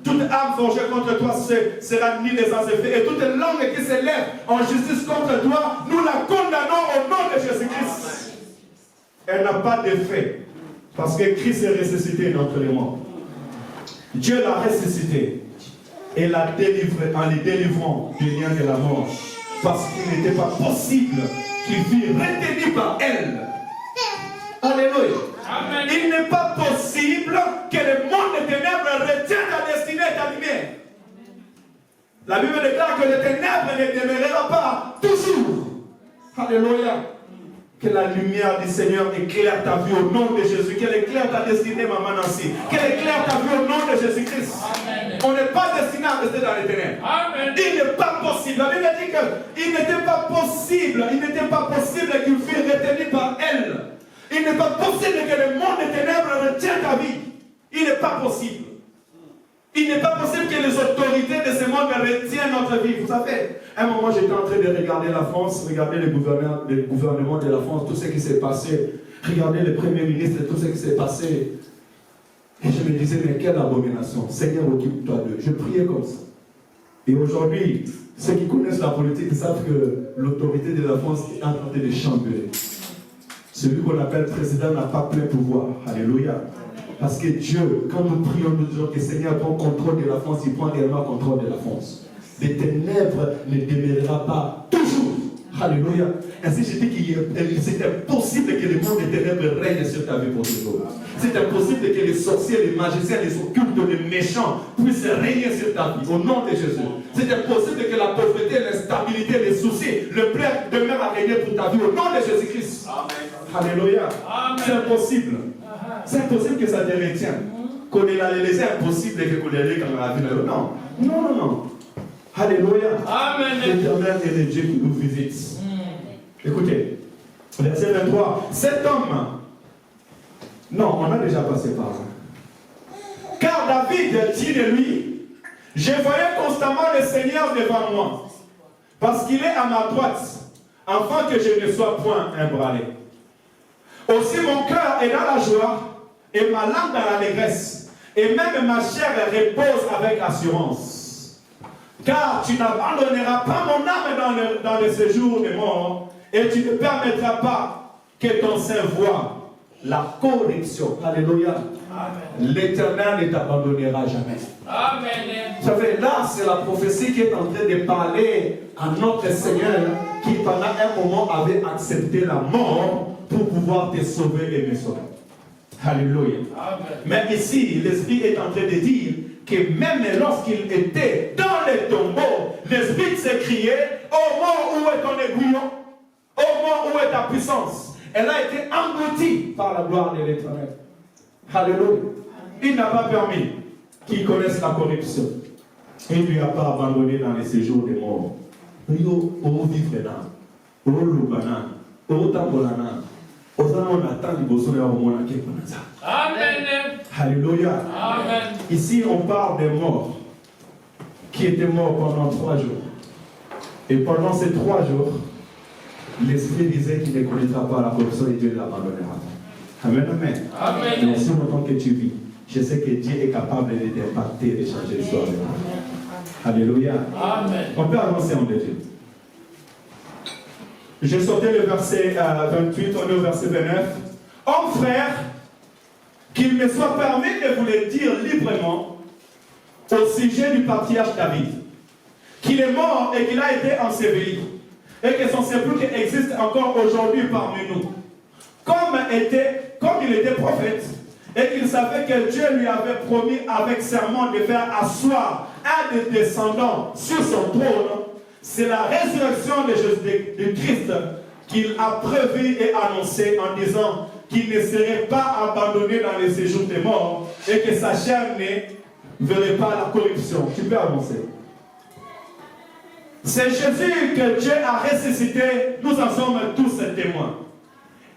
Toute arme forgée contre toi sera nulle et sans effet. Et toute langue qui s'élève en justice contre toi, nous la condamnons au nom de Jésus-Christ. Elle n'a pas d'effet. Parce que Christ est ressuscité d'entre les morts. Dieu l'a ressuscité et l'a délivré en les délivrant du lien de la mort. Parce qu'il n'était pas possible qu'il fût retenu par elle. Alléluia. Amen. Il n'est pas possible que le monde des ténèbres retienne ta destinée et ta lumière. La Bible déclare que les ténèbres ne demeurera pas toujours. Alléluia. Que la lumière du Seigneur éclaire ta vie au nom de Jésus. Qu'elle éclaire ta destinée, maman Nancy. Qu'elle éclaire ta vie au nom de Jésus-Christ. On n'est pas destiné à rester dans les ténèbres. Amen. Il n'est pas possible. La Bible dit qu'il n'était pas possible. Il n'était pas possible qu'il fût retenu par elle. Il n'est pas possible que le monde des ténèbres retienne ta vie. Il n'est pas possible. Il n'est pas possible que les autorités de ce monde retiennent notre vie. Vous savez, à un moment, j'étais en train de regarder la France, regarder le gouvernement de la France, tout ce qui s'est passé, regarder le Premier ministre, tout ce qui s'est passé. Et je me disais, mais quelle abomination. Seigneur, occupe-toi d'eux. Je priais comme ça. Et aujourd'hui, ceux qui connaissent la politique savent que l'autorité de la France est en train de chambrer. Celui qu'on appelle président n'a pas plein pouvoir. Alléluia. Parce que Dieu, quand nous prions, nous disons que le Seigneur prend contrôle de la France, il prend également contrôle de la France. Les ténèbres ne demeurera pas toujours. Alléluia. Ainsi, je dis que c'est impossible que le monde des ténèbres règne sur ta vie pour toujours. C'est impossible que les sorciers, les magiciens, les occultes, les méchants puissent régner sur ta vie. Au nom de Jésus. C'est impossible que la pauvreté, l'instabilité, les soucis, le plaie demeurent à régner pour ta vie. Au nom de Jésus-Christ. Alléluia. C'est impossible. C'est impossible que ça te retienne. Qu'on ait la laissé impossible que qu'on ait comme la vie. Non. Non, non, non. Alléluia. Amen. L'Éternel est le Dieu qui nous visite. Écoutez, verset 23. Cet homme, non, on a déjà passé par là. Car David dit de lui, je voyais constamment le Seigneur devant moi, parce qu'il est à ma droite, afin que je ne sois point ébranlé. Aussi mon cœur est dans la joie, et ma langue dans l'allégresse, et même ma chair repose avec assurance. Car tu n'abandonneras pas mon âme dans le séjour des morts, et tu ne permettras pas que ton sein voie la corruption. Alléluia. L'Éternel ne t'abandonnera jamais. Amen. Vous savez, là, c'est la prophétie qui est en train de parler à notre Seigneur, qui pendant un moment avait accepté la mort pour pouvoir te sauver et me sauver. Alléluia. Amen. Mais ici, l'Esprit est en train de dire que même lorsqu'il était dans les tombeaux, l'Esprit s'écriait, ô mort, où est ton aiguillon? Ô mort, où est ta puissance? Elle a été engloutie par la gloire de l'Éternel. Alléluia. Il n'a pas permis qu'il connaisse la corruption. Il ne lui a pas abandonné dans les séjours des morts. Amen. Alléluia. Amen. Ici, on parle des morts qui étaient morts pendant 3 jours. Et pendant ces 3 jours, l'Esprit disait qu'il ne connaîtra pas la corruption et Dieu l'abandonnera. Amen, amen. Amen. Mais si longtemps que tu vis, je sais que Dieu est capable de t'impacter et de changer l'histoire. Alléluia. Amen. On peut avancer en Dieu. J'ai sorti le verset 28, on est au verset 29. Hommes frères, qu'il me soit permis de vous le dire librement au sujet du patriarche David, qu'il est mort et qu'il a été enseveli, et que son sépulcre existe encore aujourd'hui parmi nous. comme il était prophète, et qu'il savait que Dieu lui avait promis avec serment de faire asseoir un des descendants sur son trône, c'est la résurrection de Christ qu'il a prévu et annoncé en disant qu'il ne serait pas abandonné dans le séjour des morts et que sa chair ne verrait pas la corruption. Tu peux avancer. C'est Jésus que Dieu a ressuscité, nous en sommes tous témoins.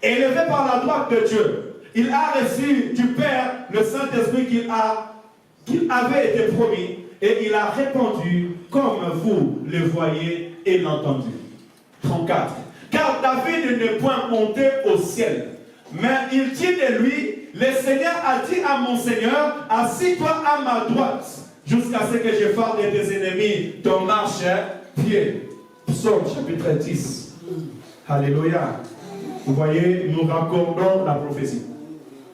Élevé par la droite de Dieu, il a reçu du Père le Saint-Esprit qu'il avait été promis et il a répandu comme vous le voyez et l'entendez. 34. Car David n'est point monté au ciel, mais il dit de lui, le Seigneur a dit à mon Seigneur, assis-toi à ma droite, jusqu'à ce que je fasse de tes ennemis ton marche-pied. Psaume chapitre 10. Alléluia. Vous voyez, nous raccordons la prophétie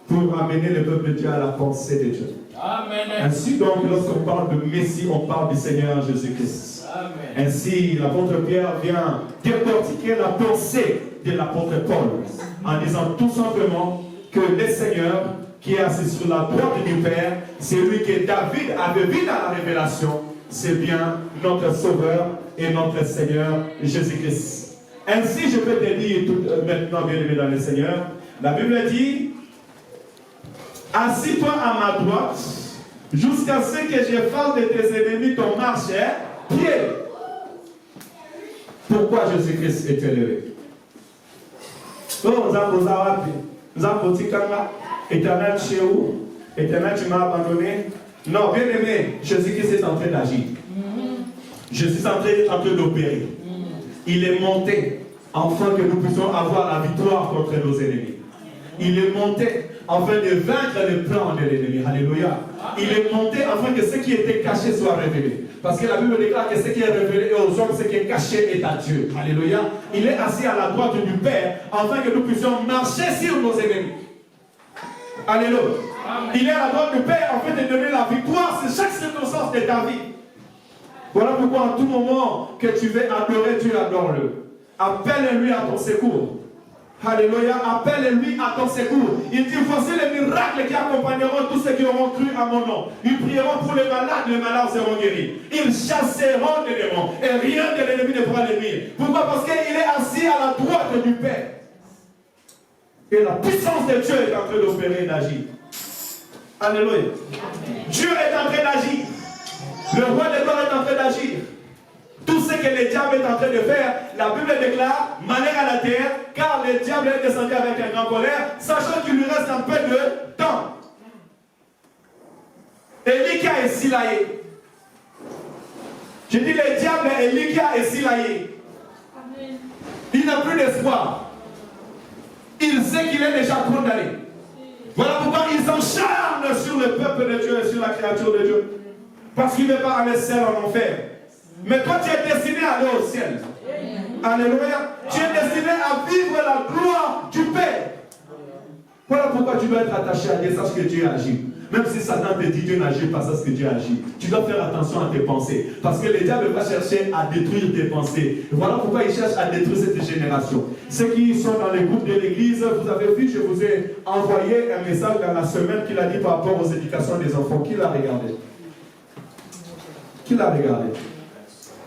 pour amener le peuple de Dieu à la pensée de Dieu. Amen. Ainsi donc, lorsqu'on parle de Messie, on parle du Seigneur Jésus-Christ. Amen. Ainsi, l'apôtre Pierre vient décortiquer la pensée de l'apôtre Paul en disant tout simplement que le Seigneur qui est assis sur la droite du Père, c'est lui que David avait vu dans la révélation, c'est bien notre Sauveur et notre Seigneur Jésus-Christ. Ainsi, je peux te dire tout, maintenant, bien aimé dans le Seigneur, la Bible dit, assis-toi à ma droite, jusqu'à ce que je fasse de tes ennemis ton marche-pied. Pourquoi Jésus-Christ est élevé? Nous avons dit éternel chez vous, éternel tu m'as abandonné. Non, bien aimé, Jésus-Christ est en train d'agir. Jésus est en train d'opérer. Il est monté afin que nous puissions avoir la victoire contre nos ennemis. Il est monté afin de vaincre le plan de l'ennemi. Alléluia. Il est monté afin que ce qui était caché soit révélé. Parce que la Bible déclare que ce qui est révélé aux hommes, ce qui est caché est à Dieu. Alléluia. Il est assis à la droite du Père afin que nous puissions marcher sur nos ennemis. Alléluia. Il est à la droite du Père afin de donner la victoire sur chaque circonstance de ta vie. Voilà pourquoi en tout moment que tu veux adorer Dieu, adore-le. Appelle-lui à ton secours. Alléluia, appelle-lui à ton secours. Il dit, voici les miracles qui accompagneront tous ceux qui auront cru à mon nom. Ils prieront pour les malades seront guéris. Ils chasseront des démons et rien de l'ennemi ne pourra les nuire. Pourquoi? Parce qu'il est assis à la droite du Père. Et la puissance de Dieu est en train d'opérer et d'agir. Alléluia. Dieu est en train d'agir. Le roi de gloire est en train d'agir. Tout ce que le diable est en train de faire, la Bible déclare, malheur à la terre, car le diable est descendu avec un grand colère, sachant qu'il lui reste un peu de temps. Elika est silaillé. Je dis le diable, Elika est silaillé. Il n'a plus d'espoir. Il sait qu'il est déjà condamné. Voilà pourquoi il s'acharne sur le peuple de Dieu et sur la créature de Dieu. Parce qu'il ne veut pas aller seul en enfer. Mais toi, tu es destiné à aller au ciel. Alléluia. Tu es destiné à vivre la gloire du Père. Voilà pourquoi tu dois être attaché à Dieu, sache que Dieu agit. Même si Satan te dit Dieu n'agit pas, sache que Dieu agit. Tu dois faire attention à tes pensées. Parce que le diable va chercher à détruire tes pensées. Voilà pourquoi il cherche à détruire cette génération. Ceux qui sont dans les groupes de l'église, vous avez vu, je vous ai envoyé un message dans la semaine qu'il a dit par rapport aux éducations des enfants. Qui l'a regardé? Qui l'a regardé?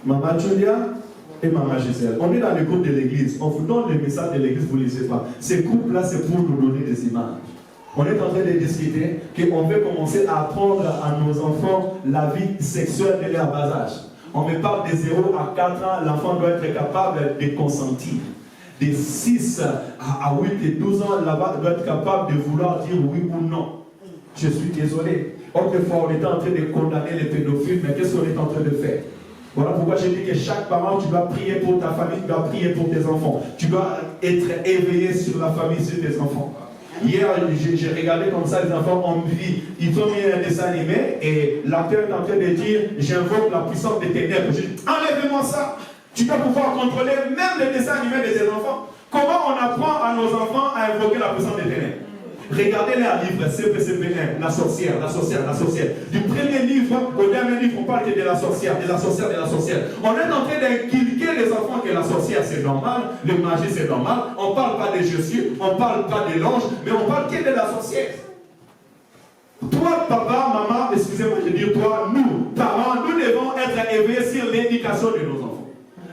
Maman Julia et Maman Gisèle. On est dans les groupes de l'église. On vous donne les messages de l'église, vous ne lisez pas. Ces groupes-là, c'est pour nous donner des images. On est en train de discuter qu'on veut commencer à apprendre à nos enfants la vie sexuelle de leur bas âge. On me parle de 0 à 4 ans, l'enfant doit être capable de consentir. De 6 à 8 et 12 ans, là-bas, doit être capable de vouloir dire oui ou non. Je suis désolé. Autrefois, on était en train de condamner les pédophiles, mais qu'est-ce qu'on est en train de faire? Voilà pourquoi je dis que chaque parent, tu dois prier pour ta famille, tu dois prier pour tes enfants. Tu dois être éveillé sur la famille, sur tes enfants. Hier, j'ai regardé comme ça, les enfants ont vu, ils ont mis un dessin animé et l'acteur est en train de dire, j'invoque la puissance des ténèbres. Je dis, enlève-moi ça. Tu dois pouvoir contrôler même les dessins animés de tes enfants. Comment on apprend à nos enfants à invoquer la puissance des ténèbres? Regardez les livres, CPCP1, la sorcière. Du premier livre au dernier livre, on parle de la sorcière, On est en train d'inculquer inculquer les enfants que la sorcière c'est normal, le magie c'est normal. On ne parle pas des Jésus, on ne parle pas des l'ange, mais on parle que de la sorcière. Toi, papa, maman, excusez-moi, je dis toi, nous, parents, nous devons être éveillés sur l'éducation de nos enfants.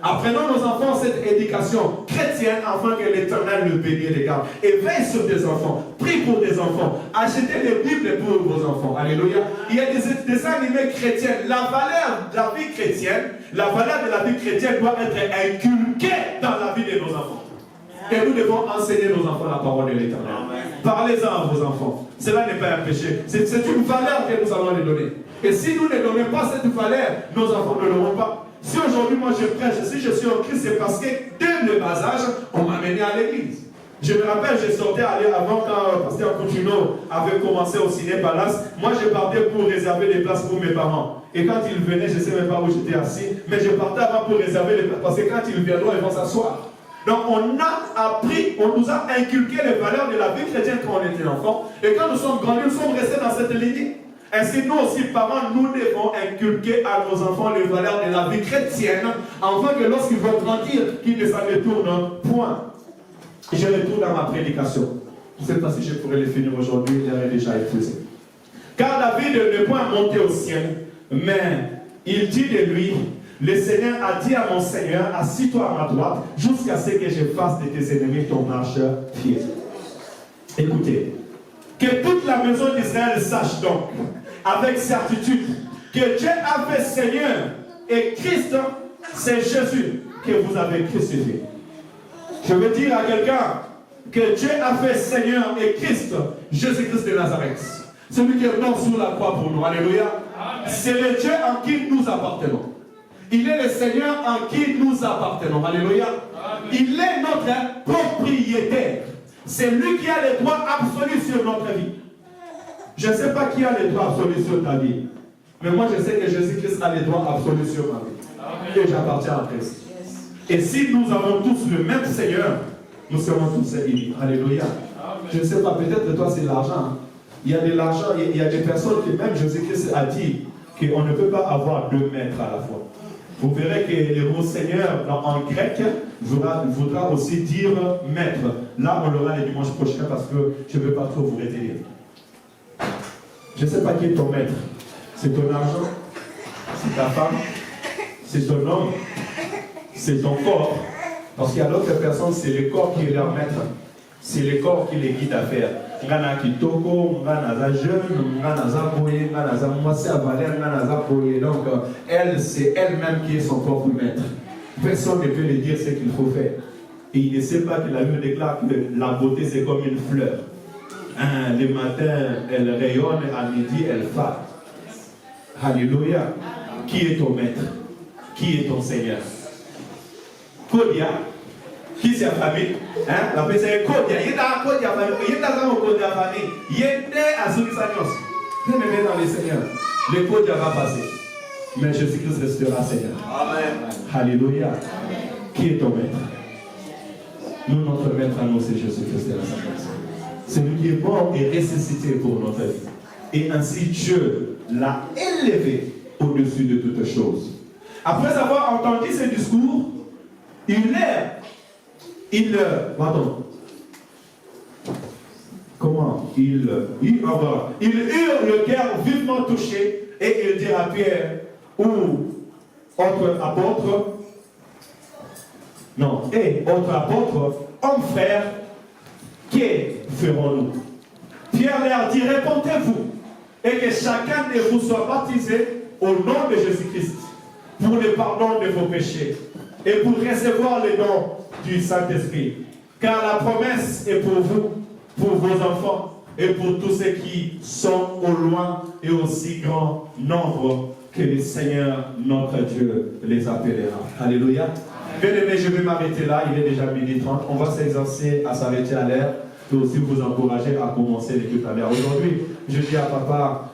Apprenons nos enfants cette éducation chrétienne afin que l'Éternel le bénisse et les garde. Et veille sur tes enfants, prie pour tes enfants, achetez des Bibles pour vos enfants. Alléluia. Il y a des animés chrétiens. La valeur de la vie chrétienne, la valeur de la vie chrétienne doit être inculquée dans la vie de nos enfants. Et nous devons enseigner nos enfants la parole de l'Éternel. Parlez-en à vos enfants. Cela n'est pas un péché. C'est une valeur que nous allons les donner. Et si nous ne donnons pas cette valeur, nos enfants ne l'auront pas. Si aujourd'hui moi je prêche, si je suis en Christ, c'est parce que dès le bas âge, on m'a amené à l'église. Je me rappelle, je sortais aller avant quand Pasteur Coutinho avait commencé au Ciné Palace. Moi je partais pour réserver des places pour mes parents. Et quand ils venaient, je ne sais même pas où j'étais assis, mais je partais avant pour réserver les places. Parce que quand ils viendront, ils vont s'asseoir. Donc on a appris, on nous a inculqué les valeurs de la vie chrétienne quand on était enfant. Et quand nous sommes grandis, nous sommes restés dans cette lignée. Ainsi, nous aussi, parents, nous devons inculquer à nos enfants les valeurs de la vie chrétienne, afin que lorsqu'ils vont grandir, qu'ils ne s'en détournent point. Je retourne à ma prédication. Je ne sais pas si je pourrais les finir aujourd'hui, il y avait déjà épuisé. Car David ne point monter au ciel, mais il dit de lui, le Seigneur a dit à mon Seigneur, assis-toi à ma droite, jusqu'à ce que je fasse de tes ennemis ton marche-pied. Écoutez, que toute la maison d'Israël sache donc, avec certitude, que Dieu a fait Seigneur et Christ, c'est Jésus que vous avez crucifié. Je veux dire à quelqu'un que Dieu a fait Seigneur et Christ, Jésus-Christ de Nazareth. Celui qui est mort sur la croix pour nous. Alléluia. C'est le Dieu en qui nous appartenons. Il est le Seigneur en qui nous appartenons. Alléluia. Il est notre propriétaire. C'est lui qui a les droits absolus sur notre vie. Je ne sais pas qui a les droits absolus sur ta vie. Mais moi je sais que Jésus-Christ a les droits absolus sur ma vie. Et j'appartiens à Christ. Et si nous avons tous le même Seigneur, nous serons tous unis. Alléluia. Je ne sais pas, peut-être toi c'est l'argent. Il y a de l'argent, il y a des personnes qui même Jésus-Christ a dit qu'on ne peut pas avoir deux maîtres à la fois. Vous verrez que le mot Seigneur en grec voudra aussi dire maître. Là, on l'aura le dimanche prochain parce que je ne veux pas trop vous retenir. Je ne sais pas qui est ton maître. C'est ton argent, c'est ta femme, c'est ton homme, c'est ton corps. Parce qu'il y a d'autres personnes, c'est le corps qui est leur maître. C'est le corps qui les guide à faire. Ngana kitoko, ngana za jeune, ngana za boye, ngana za moissé à valeur, ngana za boye. Donc, elle, c'est elle-même qui est son propre maître. Personne ne peut lui dire ce qu'il faut faire. Et il ne sait pas que la Bible déclare que la beauté, c'est comme une fleur. Le matin, elle rayonne, à midi, elle fade. Alléluia. Qui est ton maître? Qui est ton Seigneur? Kodia. Qui c'est la famille? La personne est Kodia. Il y a Kodia famille. Il y a Kodia famille. Il y a Azourisanios. Je me mets dans le Seigneur. Le Kodia va passer. Mais Jésus-Christ restera Seigneur. Amen. Alléluia. Qui est ton maître? Nous, notre maître à nous, c'est Jésus-Christ de Nazareth. C'est lui qui est mort et ressuscité pour notre vie. Et ainsi, Dieu l'a élevé au-dessus de toutes choses. Après avoir entendu ce discours, il eut le cœur vivement touché et il dit à Pierre ou autre apôtre, homme frère, que ferons-nous? Pierre leur dit, répondez-vous et que chacun de vous soit baptisé au nom de Jésus-Christ pour le pardon de vos péchés et pour recevoir les dons du Saint-Esprit. Car la promesse est pour vous, pour vos enfants et pour tous ceux qui sont au loin et aussi grand nombre que le Seigneur notre Dieu les appellera. Alléluia. Bien-aimés, je vais m'arrêter là, il est déjà 12h30. On va s'exercer à s'arrêter à l'heure et aussi vous encourager à commencer les cultes à l'heure. Aujourd'hui, je dis à papa,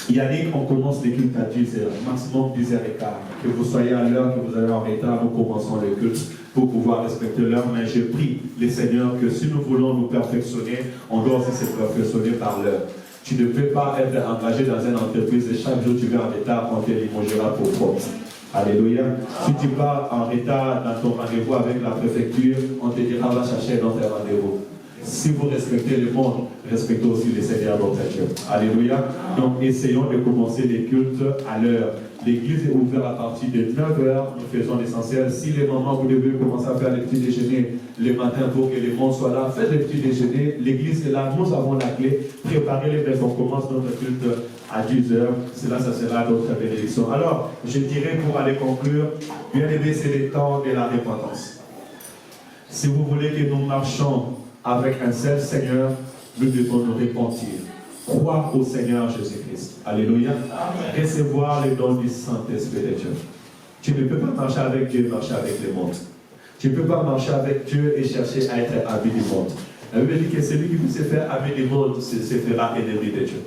Yannick, on commence les cultes à 10h, maximum 10h15. Que vous soyez à l'heure, que vous allez en retard, nous commençons les cultes pour pouvoir respecter l'heure. Mais je prie les seigneurs que si nous voulons nous perfectionner, on doit aussi se perfectionner par l'heure. Tu ne peux pas être engagé dans une entreprise et chaque jour tu vas en retard, on te limogera pour faute. Alléluia. Si tu pars en retard dans ton rendez-vous avec la préfecture, on te dira va chercher un autre rendez-vous. Si vous respectez le monde, respectez aussi le Seigneur notre Dieu. Alléluia. Donc essayons de commencer les cultes à l'heure. L'église est ouverte à partir de 9h. Nous faisons l'essentiel. Si les mamans, vous devez commencer à faire les petits déjeuners le matin pour que le monde soit là, faites les petits déjeuners. L'église est là. Nous avons la clé. Préparez-les dès qu'on commence notre culte à 10h. Cela, ça sera notre bénédiction. Alors, je dirais pour aller conclure, bien aimé, c'est le temps de la repentance. Si vous voulez que nous marchions avec un seul Seigneur, nous devons nous repentir. Croire au Seigneur Jésus-Christ. Alléluia. Amen. Recevoir le don du Saint-Esprit de Dieu. Tu ne peux pas marcher avec Dieu et marcher avec le monde. Tu ne peux pas marcher avec Dieu et chercher à être ami du monde. La Bible dit que celui qui veut se faire ami du monde se fera ennemi de Dieu.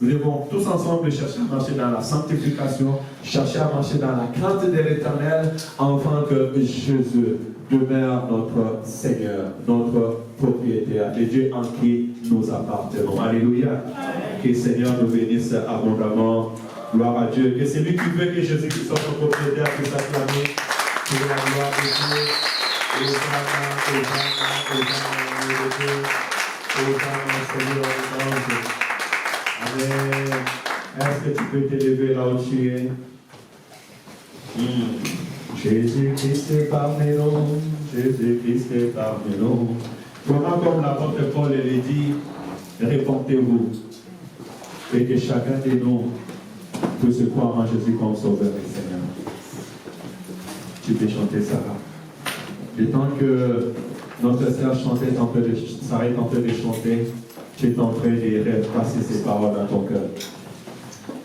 Nous devons tous ensemble chercher à marcher dans la sanctification, chercher à marcher dans la crainte de l'Éternel, afin que Jésus demeure notre Seigneur, notre propriétaire, le Dieu en qui nous appartenons. Alléluia. Que le Seigneur nous bénisse abondamment. Gloire à Dieu. Que celui qui veut que Jésus-Christ soit notre propriétaire puisse s'acclamer pour la gloire de Dieu. Amen. Est-ce que tu peux t'élever là où tu es? Jésus-Christ est parmi nous, Jésus-Christ est parmi nous. Vraiment comme l'apôtre Paul le dit, répentez-vous et que chacun de nous puisse croire en Jésus comme sauveur et Seigneur. Tu peux chanter ça là. Le temps que notre sœur s'arrête en train de chanter, tu es en train de passer ces paroles dans ton cœur.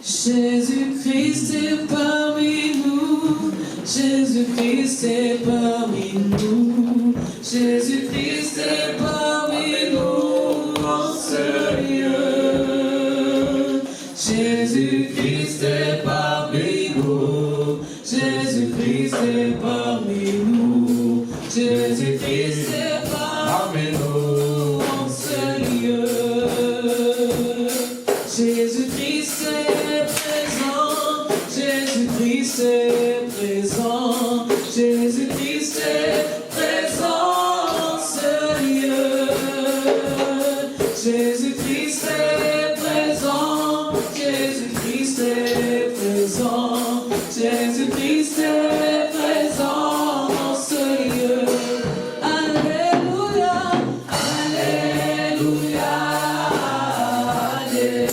Jésus-Christ est parmi nous, Jésus-Christ est parmi nous, Jésus-Christ est parmi nous en ce lieu. Jésus-Christ est parmi nous, Jésus-Christ est parmi nous, Jésus-Christ est parmi nous en ce lieu. Jésus-Christ est présent, Jésus-Christ est présent, Jésus-Christ est présent en ce lieu. Jésus-Christ est présent, Jésus-Christ est présent, Jésus-Christ est présent en ce lieu. Alléluia, Alléluia, Alléluia.